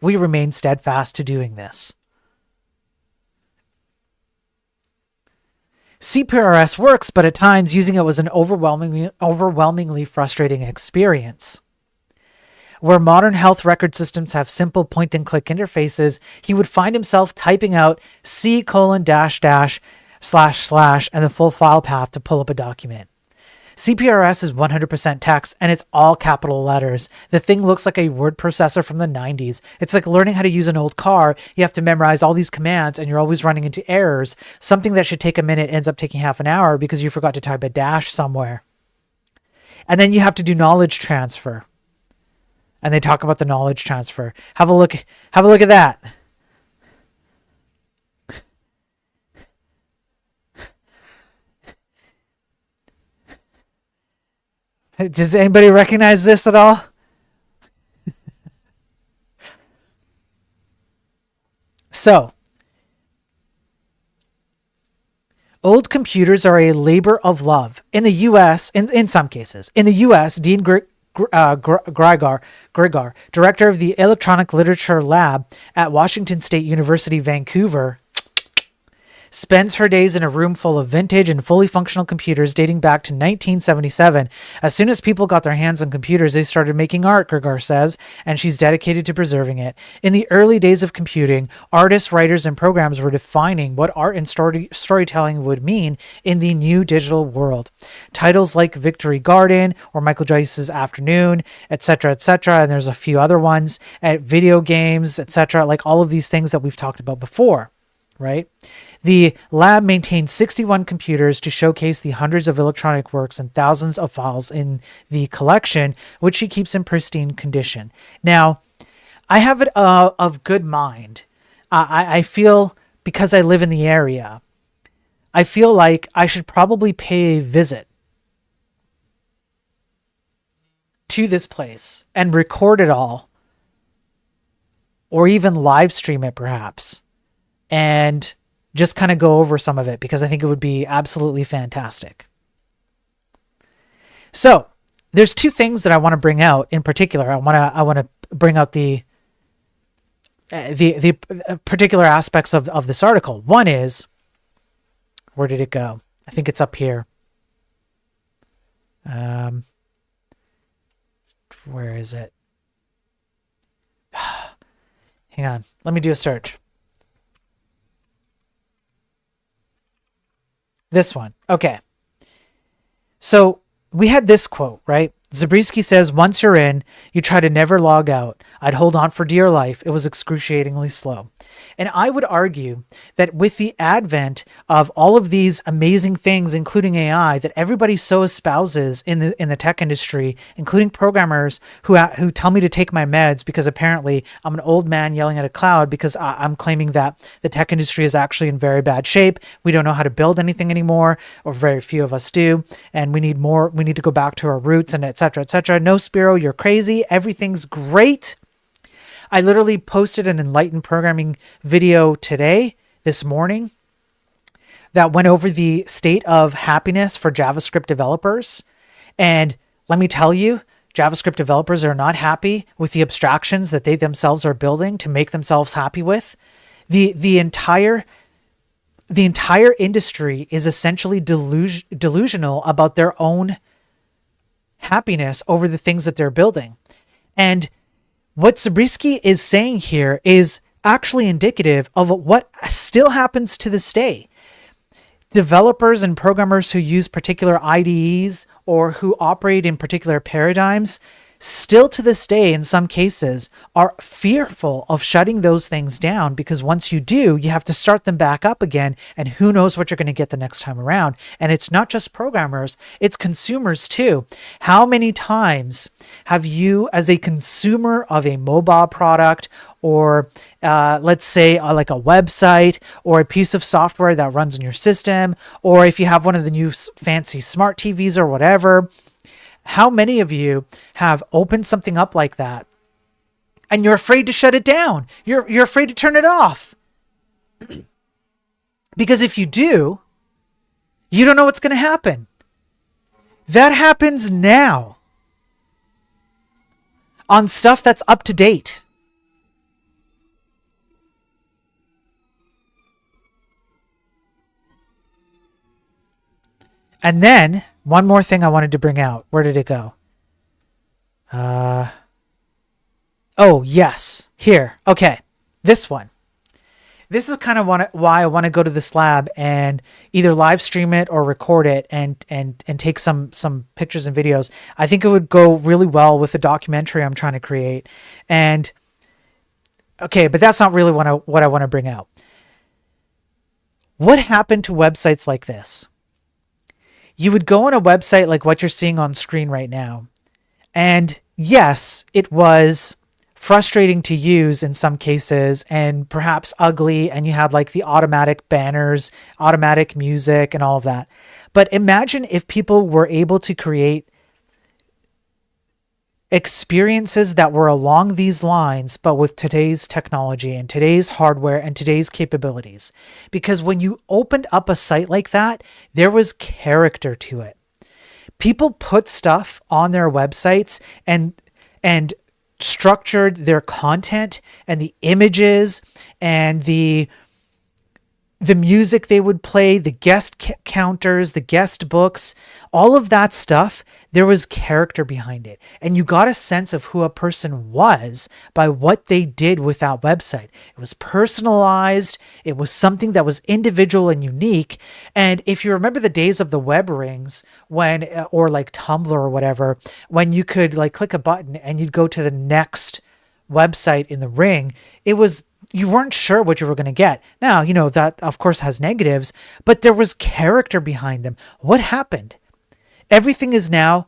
Speaker 3: We remain steadfast to doing this. CPRS works, but at times using it was an overwhelmingly frustrating experience. Where modern health record systems have simple point-and-click interfaces, he would find himself typing out C:// and the full file path to pull up a document. CPRS is 100% text, and it's all capital letters. The thing looks like a word processor from the 90s. It's like learning how to use an old car. You have to memorize all these commands, and you're always running into errors. Something that should take a minute ends up taking half an hour because you forgot to type a dash somewhere. And then you have to do knowledge transfer. And they talk about the knowledge transfer. Have a look at that. Does anybody recognize this at all? So, old computers are a labor of love. In the U.S., in some cases, in the U.S., Dean Greigar, director of the Electronic Literature Lab at Washington State University, Vancouver, spends her days in a room full of vintage and fully functional computers dating back to 1977. As soon as people got their hands on computers, they started making art, Greigar says, and she's dedicated to preserving it. In the early days of computing, artists, writers, and programs were defining what art and storytelling would mean in the new digital world. Titles like Victory Garden or Michael Joyce's Afternoon, etc., and there's a few other ones, at video games, etc., like all of these things that we've talked about before, right? The lab maintains 61 computers to showcase the hundreds of electronic works and thousands of files in the collection, which she keeps in pristine condition. Now, I have it of good mind. I feel, because I live in the area, I feel like I should probably pay a visit to this place and record it all, or even live stream it perhaps, and just kind of go over some of it, because I think it would be absolutely fantastic. So there's two things that I want to bring out in particular. I want to bring out the particular aspects of this article. One is, where did it go? I think it's up here. Where is it? Hang on. Let me do a search. This one. Okay. So we had this quote, right? Zabriskie says, once you're in, you try to never log out. I'd hold on for dear life. It was excruciatingly slow. And I would argue that with the advent of all of these amazing things, including AI, that everybody so espouses in the tech industry, including programmers who tell me to take my meds because apparently I'm an old man yelling at a cloud because I'm claiming that the tech industry is actually in very bad shape. We don't know how to build anything anymore, or very few of us do. And we need more. We need to go back to our roots, and et cetera, et cetera. No, Spiro, you're crazy. Everything's great. I literally posted an enlightened programming video this morning, that went over the state of happiness for JavaScript developers. And let me tell you, JavaScript developers are not happy with the abstractions that they themselves are building to make themselves happy with. The entire industry is essentially delusional about their own happiness over the things that they're building. And what Zabriskie is saying here is actually indicative of what still happens to this day. Developers and programmers who use particular IDEs or who operate in particular paradigms still to this day, in some cases, are fearful of shutting those things down, because once you do, you have to start them back up again, and who knows what you're going to get the next time around. And it's not just programmers, it's consumers too. How many times have you, as a consumer of a mobile product, or let's say like a website or a piece of software that runs in your system, or if you have one of the new fancy smart TVs or whatever, how many of you have opened something up like that and you're afraid to shut it down? You're afraid to turn it off. Because if you do, you don't know what's going to happen. That happens now on stuff that's up to date. And then one more thing I wanted to bring out. Where did it go? Oh, yes. Here. Okay. This one. This is kind of why I want to go to this lab and either live stream it or record it and take some pictures and videos. I think it would go really well with the documentary I'm trying to create. And okay, but that's not really what I want to bring out. What happened to websites like this? You would go on a website like what you're seeing on screen right now. And yes, it was frustrating to use in some cases and perhaps ugly. And you had like the automatic banners, automatic music and all of that. But imagine if people were able to create experiences that were along these lines, but with today's technology and today's hardware and today's capabilities. Because when you opened up a site like that, there was character to it. People put stuff on their websites and structured their content and the images and the music they would play, the guest counters, the guest books, all of that stuff, there was character behind it. And you got a sense of who a person was by what they did with that website. It was personalized. It was something that was individual and unique. And if you remember the days of the web rings or like Tumblr or whatever, when you could like click a button and you'd go to the next website in the ring, you weren't sure what you were going to get. Now, that of course has negatives, but there was character behind them. What happened? Everything is now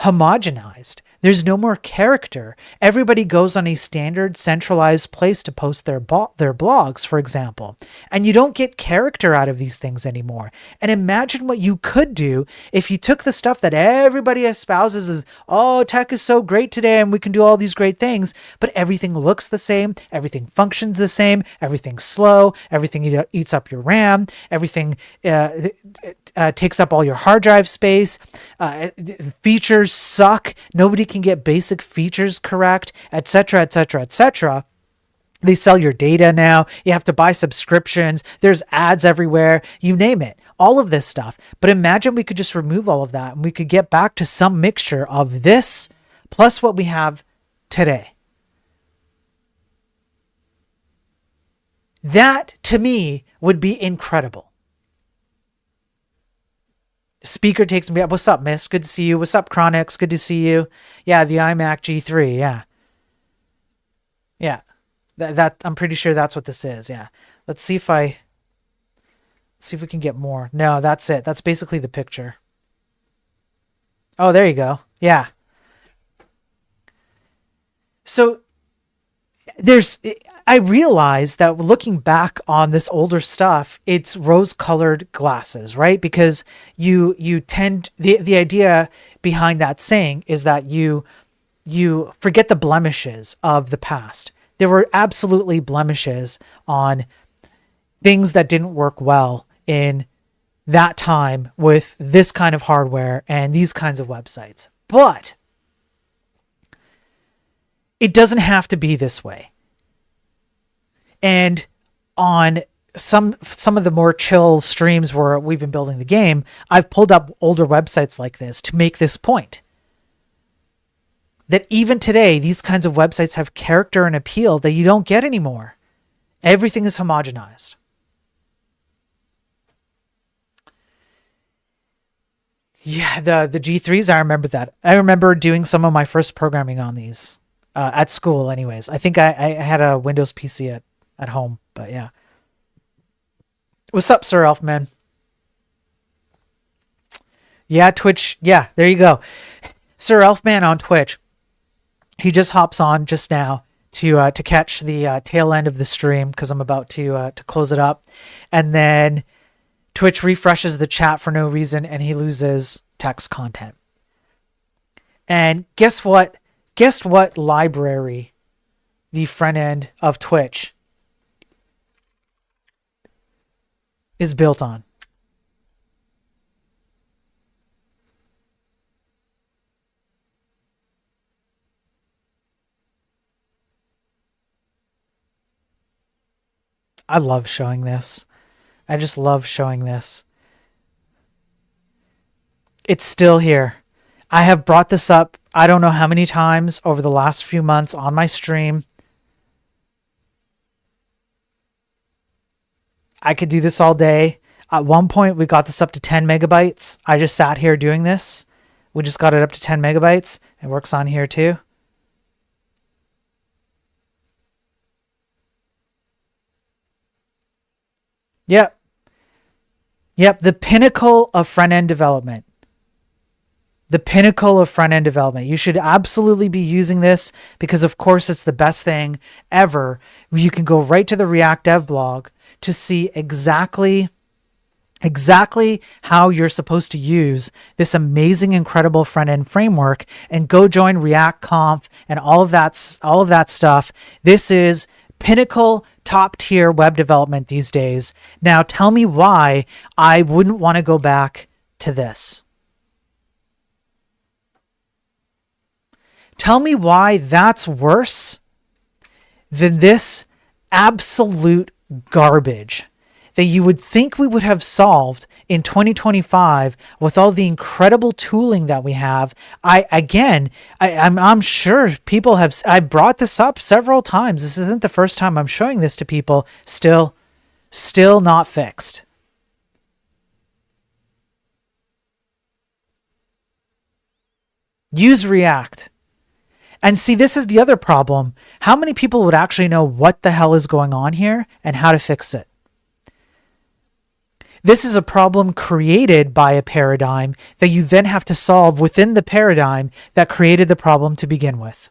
Speaker 3: homogenized. There's no more character. Everybody goes on a standard centralized place to post their blogs, for example. And you don't get character out of these things anymore. And imagine what you could do if you took the stuff that everybody espouses as, oh, tech is so great today and we can do all these great things, but everything looks the same, everything functions the same, everything's slow, everything eats up your RAM, everything takes up all your hard drive space, features suck, nobody can get basic features correct, etc., etc., etc. They sell your data now. You have to buy subscriptions. There's ads everywhere. You name it. All of this stuff. But imagine we could just remove all of that and we could get back to some mixture of this plus what we have today. That, to me, would be incredible. Speaker takes me up. What's up, miss? Good to see you. What's up, Chronix? Good to see you. Yeah, the iMac G3. Yeah. Yeah. That I'm pretty sure that's what this is. Yeah. Let's see if we can get more. No, that's it. That's basically the picture. Oh, there you go. Yeah. So I realize that looking back on this older stuff, it's rose-colored glasses, right? Because you tend, the idea behind that saying is that you forget the blemishes of the past. There were absolutely blemishes on things that didn't work well in that time with this kind of hardware and these kinds of websites. But it doesn't have to be this way. And on some of the more chill streams where we've been building the game, I've pulled up older websites like this to make this point. That even today, these kinds of websites have character and appeal that you don't get anymore. Everything is homogenized. Yeah, the G3s, I remember that. I remember doing some of my first programming on these at school anyways. I think I had a Windows PC at home, but yeah. What's up, Sir Elfman? Yeah, Twitch. Yeah, there you go. Sir Elfman on Twitch. He just hops on just now to catch the tail end of the stream because I'm about to close it up. And then Twitch refreshes the chat for no reason and he loses text content. And guess what? Guess what library the front end of Twitch is built on? I love showing this. I just love showing this. It's still here. I have brought this up I don't know how many times over the last few months on my stream. I could do this all day. At one point, we got this up to 10 megabytes. I just sat here doing this. We just got it up to 10 megabytes. It works on here too. Yep. Yep, the pinnacle of front-end development. The pinnacle of front-end development. You should absolutely be using this because, of course, it's the best thing ever. You can go right to the React Dev blog to see exactly how you're supposed to use this amazing, incredible front-end framework and go join React Conf and all of that stuff. This is pinnacle, top tier web development these days. Now tell me why I wouldn't want to go back to this. Tell me why that's worse than this absolute garbage that you would think we would have solved in 2025 with all the incredible tooling that we have. I'm sure people have, I brought this up several times. This isn't the first time I'm showing this to people. Still not fixed. Use React. And see, this is the other problem. How many people would actually know what the hell is going on here and how to fix it? This is a problem created by a paradigm that you then have to solve within the paradigm that created the problem to begin with.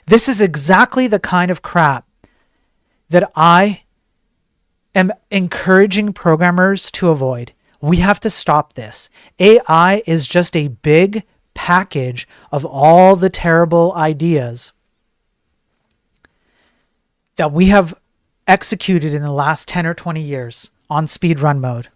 Speaker 3: This is exactly the kind of crap that I am encouraging programmers to avoid. We have to stop this. AI is just a big package of all the terrible ideas that we have executed in the last 10 or 20 years on speedrun mode.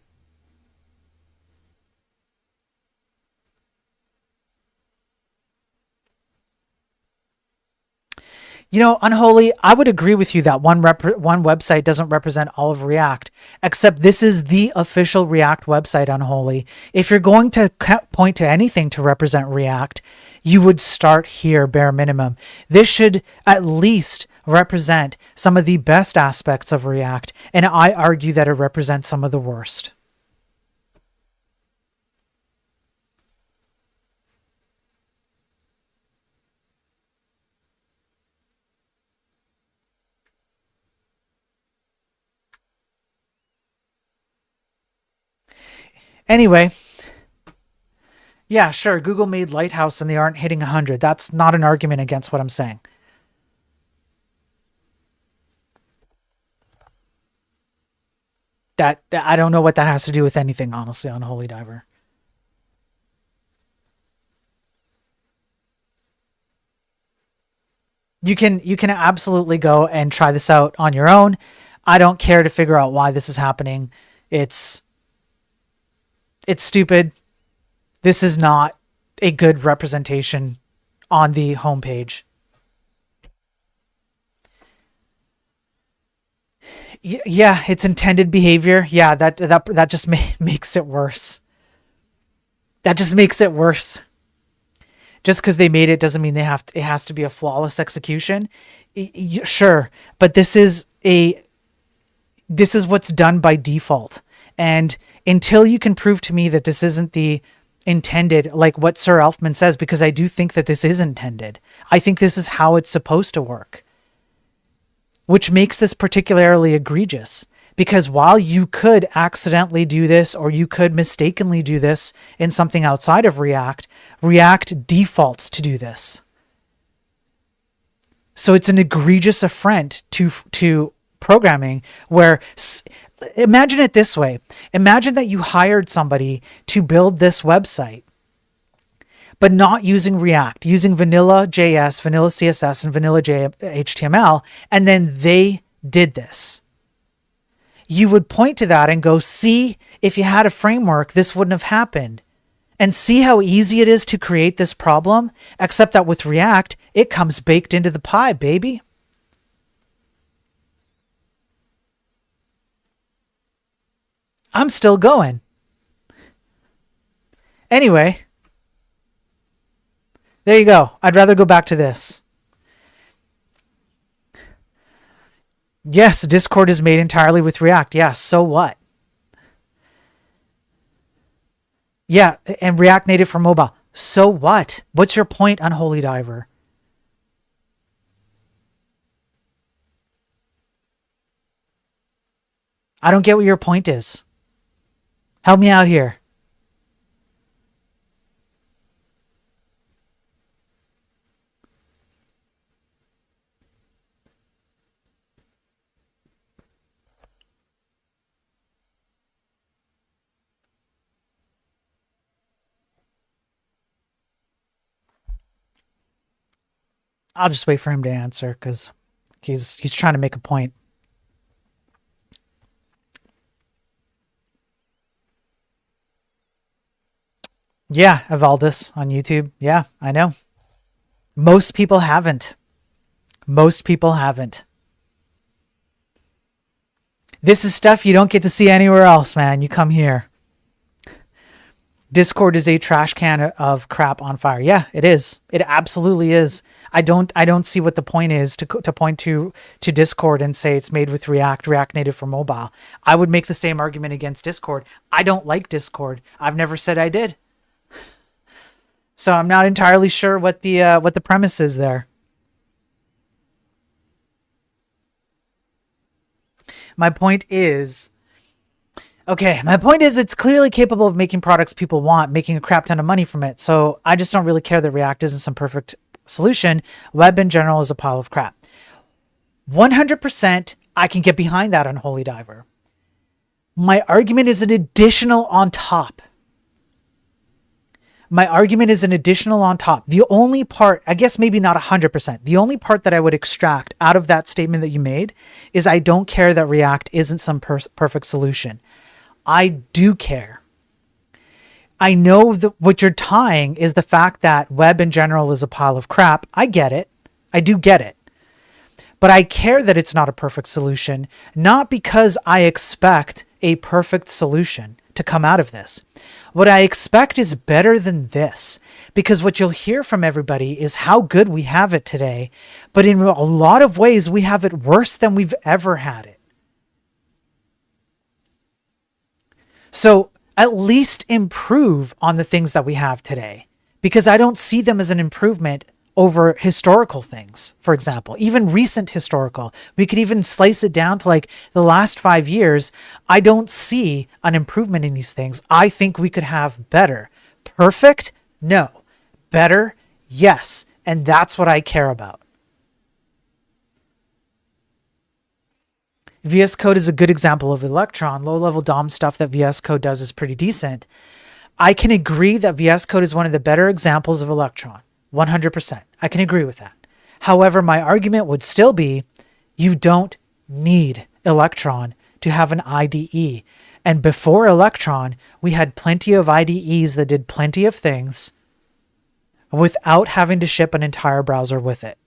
Speaker 3: You know, Unholy, I would agree with you that one website doesn't represent all of React, except this is the official React website, Unholy. If you're going to point to anything to represent React, you would start here, bare minimum. This should at least represent some of the best aspects of React, and I argue that it represents some of the worst. Anyway, yeah, sure, Google made Lighthouse and they aren't hitting 100. That's not an argument against what I'm saying. That I don't know what that has to do with anything, honestly, on Holy Diver. You can absolutely go and try this out on your own. I don't care to figure out why this is happening. It's stupid. This is not a good representation on the homepage. Yeah, it's intended behavior. Yeah, that just makes it worse. That just makes it worse. Just because they made it doesn't mean it has to be a flawless execution. Sure, but this is what's done by default. And until you can prove to me that this isn't the intended, like what Sir Elfman says, because I do think that this is intended. I think this is how it's supposed to work. Which makes this particularly egregious. Because while you could accidentally do this, or you could mistakenly do this in something outside of React, React defaults to do this. So it's an egregious affront to programming where... Imagine it this way. Imagine that you hired somebody to build this website, but not using React, using vanilla JS, vanilla CSS, and vanilla HTML, and then they did this. You would point to that and go, see, if you had a framework, this wouldn't have happened. And see how easy it is to create this problem, except that with React, it comes baked into the pie, baby. I'm still going. Anyway, there you go. I'd rather go back to this. Yes, Discord is made entirely with React. Yeah, so what? Yeah, and React Native for mobile. So what? What's your point, Unholy Diver? I don't get what your point is. Help me out here. I'll just wait for him to answer because he's trying to make a point. Yeah, Evaldus on YouTube. Yeah, I know. Most people haven't. Most people haven't. This is stuff you don't get to see anywhere else, man. You come here. Discord is a trash can of crap on fire. Yeah, it is. It absolutely is. I don't see what the point is to point to Discord and say it's made with React Native for mobile. I would make the same argument against Discord. I don't like Discord. I've never said I did. So I'm not entirely sure what the premise is there. My point is it's clearly capable of making products people want, making a crap ton of money from it. So I just don't really care that React isn't some perfect solution. Web in general is a pile of crap. 100%, I can get behind that on Holy Diver. My argument is an additional on top. The only part, I guess maybe not 100%, the only part that I would extract out of that statement that you made is I don't care that React isn't some perfect solution. I do care. I know that what you're tying is the fact that web in general is a pile of crap. I get it. I do get it. But I care that it's not a perfect solution, not because I expect a perfect solution to come out of this. What I expect is better than this, because what you'll hear from everybody is how good we have it today, but in a lot of ways we have it worse than we've ever had it. So at least improve on the things that we have today, because I don't see them as an improvement over historical things, for example, even recent historical. We could even slice it down to like the last 5 years. I don't see an improvement in these things. I think we could have better. Perfect? No. Better? Yes. And that's what I care about. VS Code is a good example of Electron. Low-level DOM stuff that VS Code does is pretty decent. I can agree that VS Code is one of the better examples of Electron. 100%. I can agree with that. However, my argument would still be you don't need Electron to have an IDE. And before Electron, we had plenty of IDEs that did plenty of things without having to ship an entire browser with it.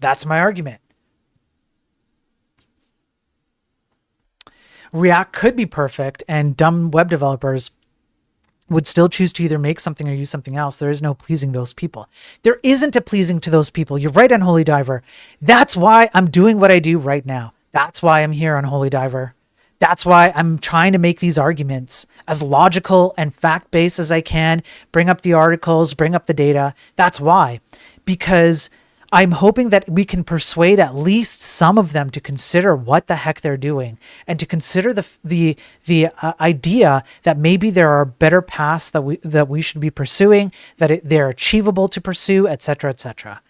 Speaker 3: That's my argument. React could be perfect, and dumb web developers would still choose to either make something or use something else. There is no pleasing those people. There isn't a pleasing to those people. You're right on Holy Diver. That's why I'm doing what I do right now. That's why I'm here on Holy Diver. That's why I'm trying to make these arguments as logical and fact-based as I can, bring up the articles, bring up the data. That's why. Because I'm hoping that we can persuade at least some of them to consider what the heck they're doing, and to consider the idea that maybe there are better paths that we should be pursuing, that they're achievable to pursue, etc., etc.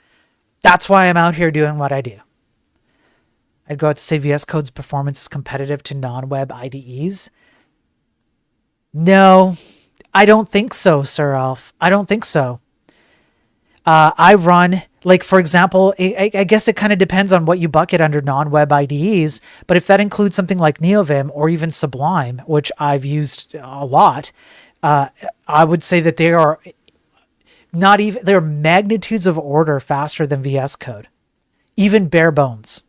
Speaker 3: That's why I'm out here doing what I do. I'd go out to say VS Code's performance is competitive to non-web IDEs. No, I don't think so, Sir Alf. I don't think so. I run, like, for example, I guess it kind of depends on what you bucket under non-web IDEs, but if that includes something like NeoVim or even Sublime, which I've used a lot, I would say that they're magnitudes of order faster than VS Code, even bare bones.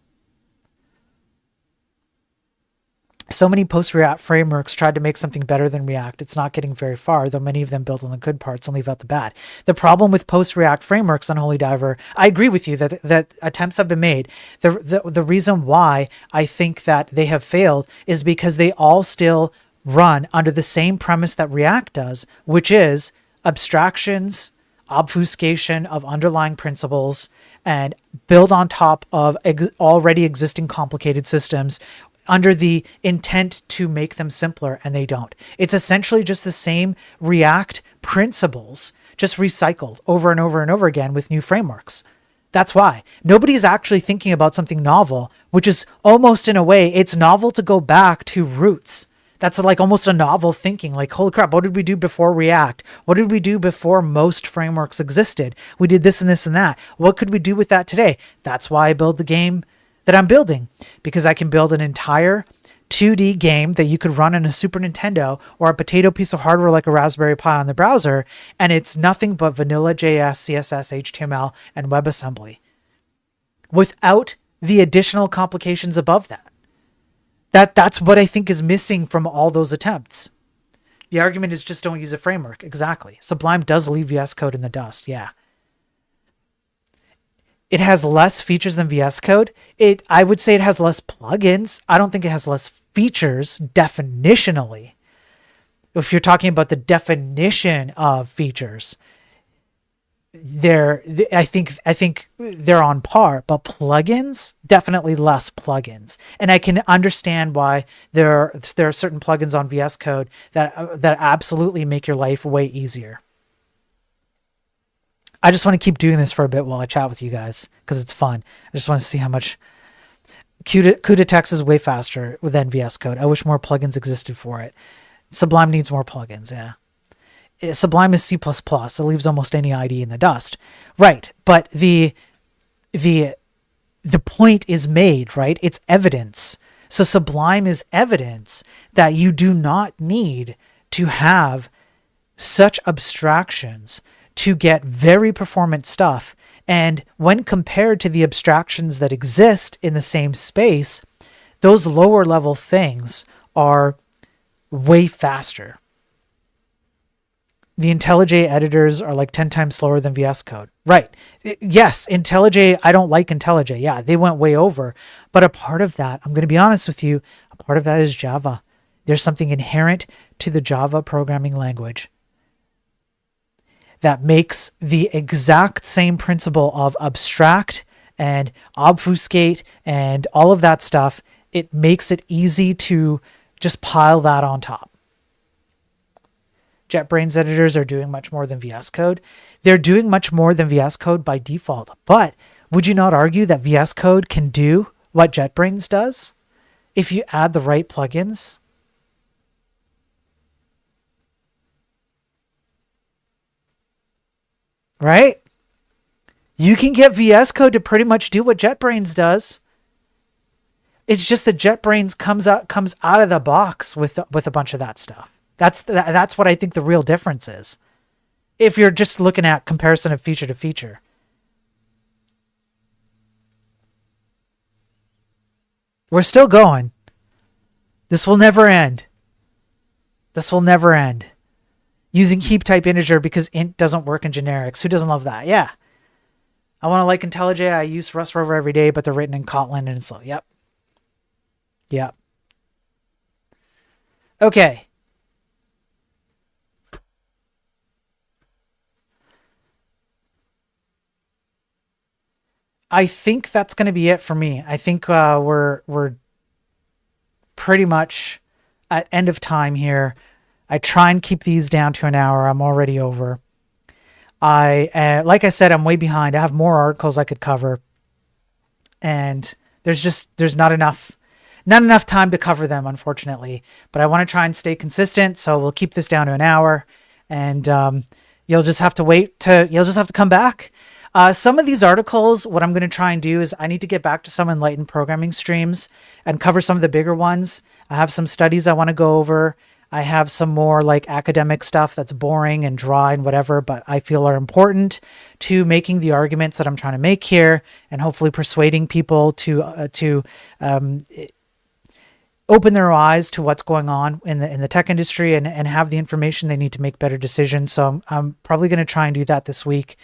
Speaker 3: So many post-React frameworks tried to make something better than React. It's not getting very far, though many of them build on the good parts and leave out the bad. The problem with post-React frameworks on Holy Diver, I agree with you that attempts have been made. The reason why I think that they have failed is because they all still run under the same premise that React does, which is abstractions, obfuscation of underlying principles, and build on top of already existing complicated systems under the intent to make them simpler, and they don't. It's essentially just the same React principles, just recycled over and over and over again with new frameworks. That's why. Nobody's actually thinking about something novel, which is almost, in a way, it's novel to go back to roots. That's like almost a novel thinking, like, holy crap, what did we do before React? What did we do before most frameworks existed? We did this and this and that. What could we do with that today? That's why I build the game that I'm building, because I can build an entire 2D game that you could run on a Super Nintendo or a potato piece of hardware like a Raspberry Pi on the browser, and it's nothing but vanilla JS, CSS, HTML, and WebAssembly, without the additional complications above that. That's what I think is missing from all those attempts. The argument is just don't use a framework. Exactly. Sublime does leave VS Code in the dust. Yeah. It has less features than VS Code. I would say it has less plugins. I don't think it has less features definitionally, if you're talking about the definition of features, I think they're on par, but plugins, definitely less plugins. And I can understand why there are certain plugins on VS Code that absolutely make your life way easier. I just want to keep doing this for a bit while I chat with you guys because it's fun. I just want to see how much CUDA text is way faster than VS Code. I wish more plugins existed for it. Sublime needs more plugins, yeah. Sublime is C++. It leaves almost any IDE in the dust. Right, but the point is made, right? It's evidence. So Sublime is evidence that you do not need to have such abstractions to get very performant stuff. And when compared to the abstractions that exist in the same space, those lower level things are way faster. The IntelliJ editors are like 10 times slower than VS Code. Right. Yes, IntelliJ, I don't like IntelliJ. Yeah, they went way over. But a part of that, I'm going to be honest with you, a part of that is Java. There's something inherent to the Java programming language that makes the exact same principle of abstract and obfuscate and all of that stuff. It makes it easy to just pile that on top. JetBrains editors are doing much more than VS Code. They're doing much more than VS Code by default. But would you not argue that VS Code can do what JetBrains does if you add the right plugins? Right? You can get VS Code to pretty much do what JetBrains does. It's just that JetBrains comes out of the box with a bunch of that stuff. That's what I think the real difference is. If you're just looking at comparison of feature to feature. We're still going. This will never end. This will never end. Using heap type integer because int doesn't work in generics. Who doesn't love that? Yeah. I want to like IntelliJ. I use Rust Rover every day, but they're written in Kotlin and it's slow. Yep. Yep. Okay. I think that's going to be it for me. I think we're pretty much at end of time here. I try and keep these down to an hour. I'm already over. Like I said, I'm way behind. I have more articles I could cover, and there's not enough time to cover them, unfortunately. But I want to try and stay consistent, so we'll keep this down to an hour, and you'll just have to come back. Some of these articles, what I'm going to try and do is I need to get back to some Enlightened programming streams and cover some of the bigger ones. I have some studies I want to go over. I have some more like academic stuff that's boring and dry and whatever, but I feel are important to making the arguments that I'm trying to make here and hopefully persuading people to open their eyes to what's going on in the tech industry and have the information they need to make better decisions. So I'm probably going to try and do that this week.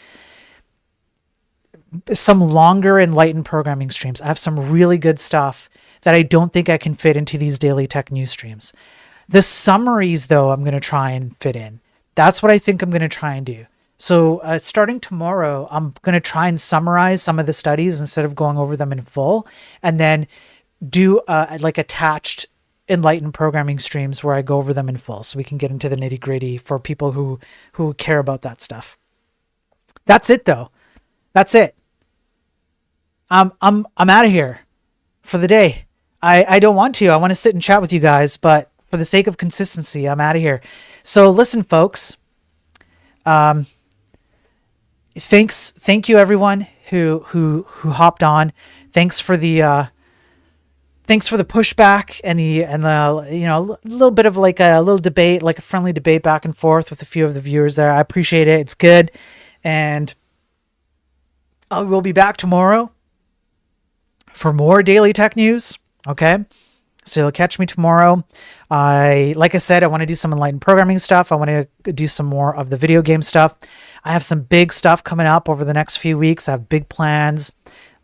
Speaker 3: Some longer Enlightened programming streams. I have some really good stuff that I don't think I can fit into these daily tech news streams. The summaries, though, I'm going to try and fit in. That's what I think I'm going to try and do. So starting tomorrow, I'm going to try and summarize some of the studies instead of going over them in full, and then do like attached Enlightened programming streams where I go over them in full so we can get into the nitty gritty for people who care about that stuff. That's it, though. That's it. I'm out of here for the day. I don't want to. I want to sit and chat with you guys, but for the sake of consistency, I'm out of here. So listen, folks. Thank you everyone who hopped on. Thanks for the pushback and the a little bit of like a little debate, like a friendly debate back and forth with a few of the viewers there. I appreciate it. It's good, and we'll be back tomorrow for more daily tech news. Okay. So you'll catch me tomorrow. Like I said, I want to do some Enlightened programming stuff. I want to do some more of the video game stuff. I have some big stuff coming up over the next few weeks. I have big plans,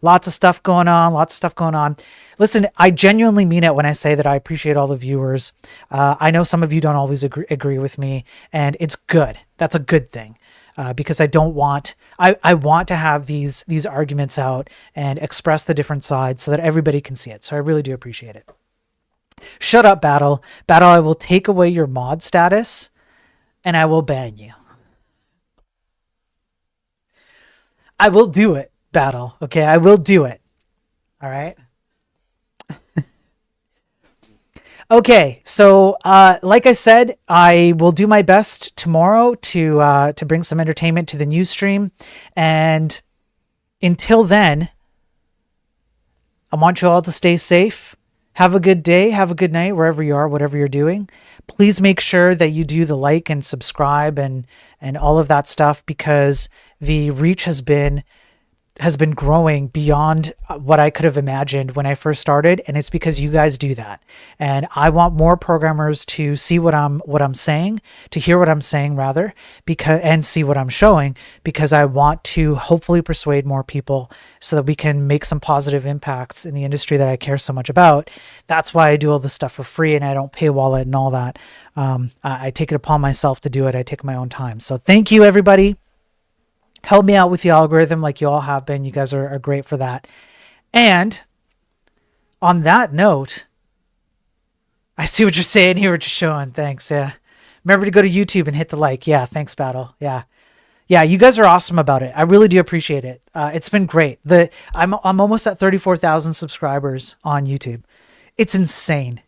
Speaker 3: lots of stuff going on. Listen, I genuinely mean it when I say that I appreciate all the viewers. I know some of you don't always agree with me, and it's good. That's a good thing. Because I don't want, I want to have these arguments out and express the different sides so that everybody can see it. So I really do appreciate it. Shut up, Battle. Battle, I will take away your mod status and I will ban you. I will do it, Battle. Okay, I will do it. All right. Okay, so like I said, I will do my best tomorrow to bring some entertainment to the news stream, and until then, I want you all to stay safe. Have a good day. Have a good night wherever you are, whatever you're doing. Please make sure that you do the like and subscribe and all of that stuff, because the reach has been growing beyond what I could have imagined when I first started, and it's because you guys do that. And I want more programmers to see what I'm saying, to hear what I'm saying rather, and see what I'm showing, because I want to hopefully persuade more people so that we can make some positive impacts in the industry that I care so much about. That's why I do all this stuff for free and I don't paywall it and all that. I take it upon myself to do it. I take my own time. So thank you, everybody. Help me out with the algorithm like you all have been. You guys are great for that. And on that note, I see what you're saying here, what you're showing. Thanks. Yeah. Remember to go to YouTube and hit the like. Yeah. Thanks, Battle. Yeah. Yeah. You guys are awesome about it. I really do appreciate it. It's been great. I'm almost at 34,000 subscribers on YouTube. It's insane.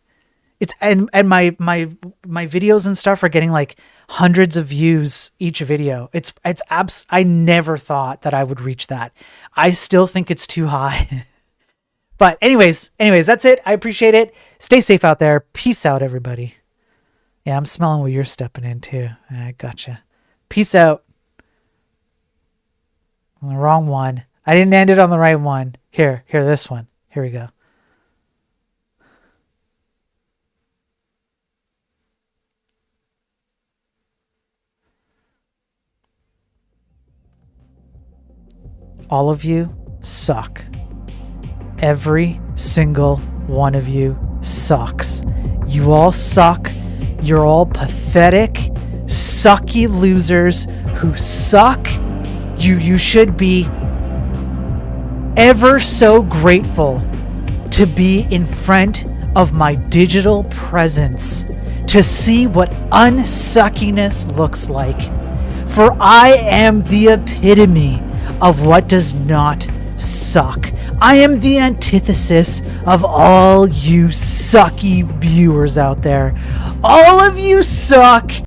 Speaker 3: And my videos and stuff are getting like hundreds of views each video. I never thought that I would reach that. I still think it's too high. But anyways, that's it. I appreciate it. Stay safe out there. Peace out, everybody. Yeah, I'm smelling what you're stepping into. I gotcha. Peace out. On the wrong one. I didn't end it on the right one. Here, this one. Here we go. All of you suck. Every single one of you sucks. You all suck. You're all pathetic, sucky losers who suck. You should be ever so grateful to be in front of my digital presence to see what unsuckiness looks like. For I am the epitome of what does not suck. I am the antithesis of all you sucky viewers out there. All of you suck.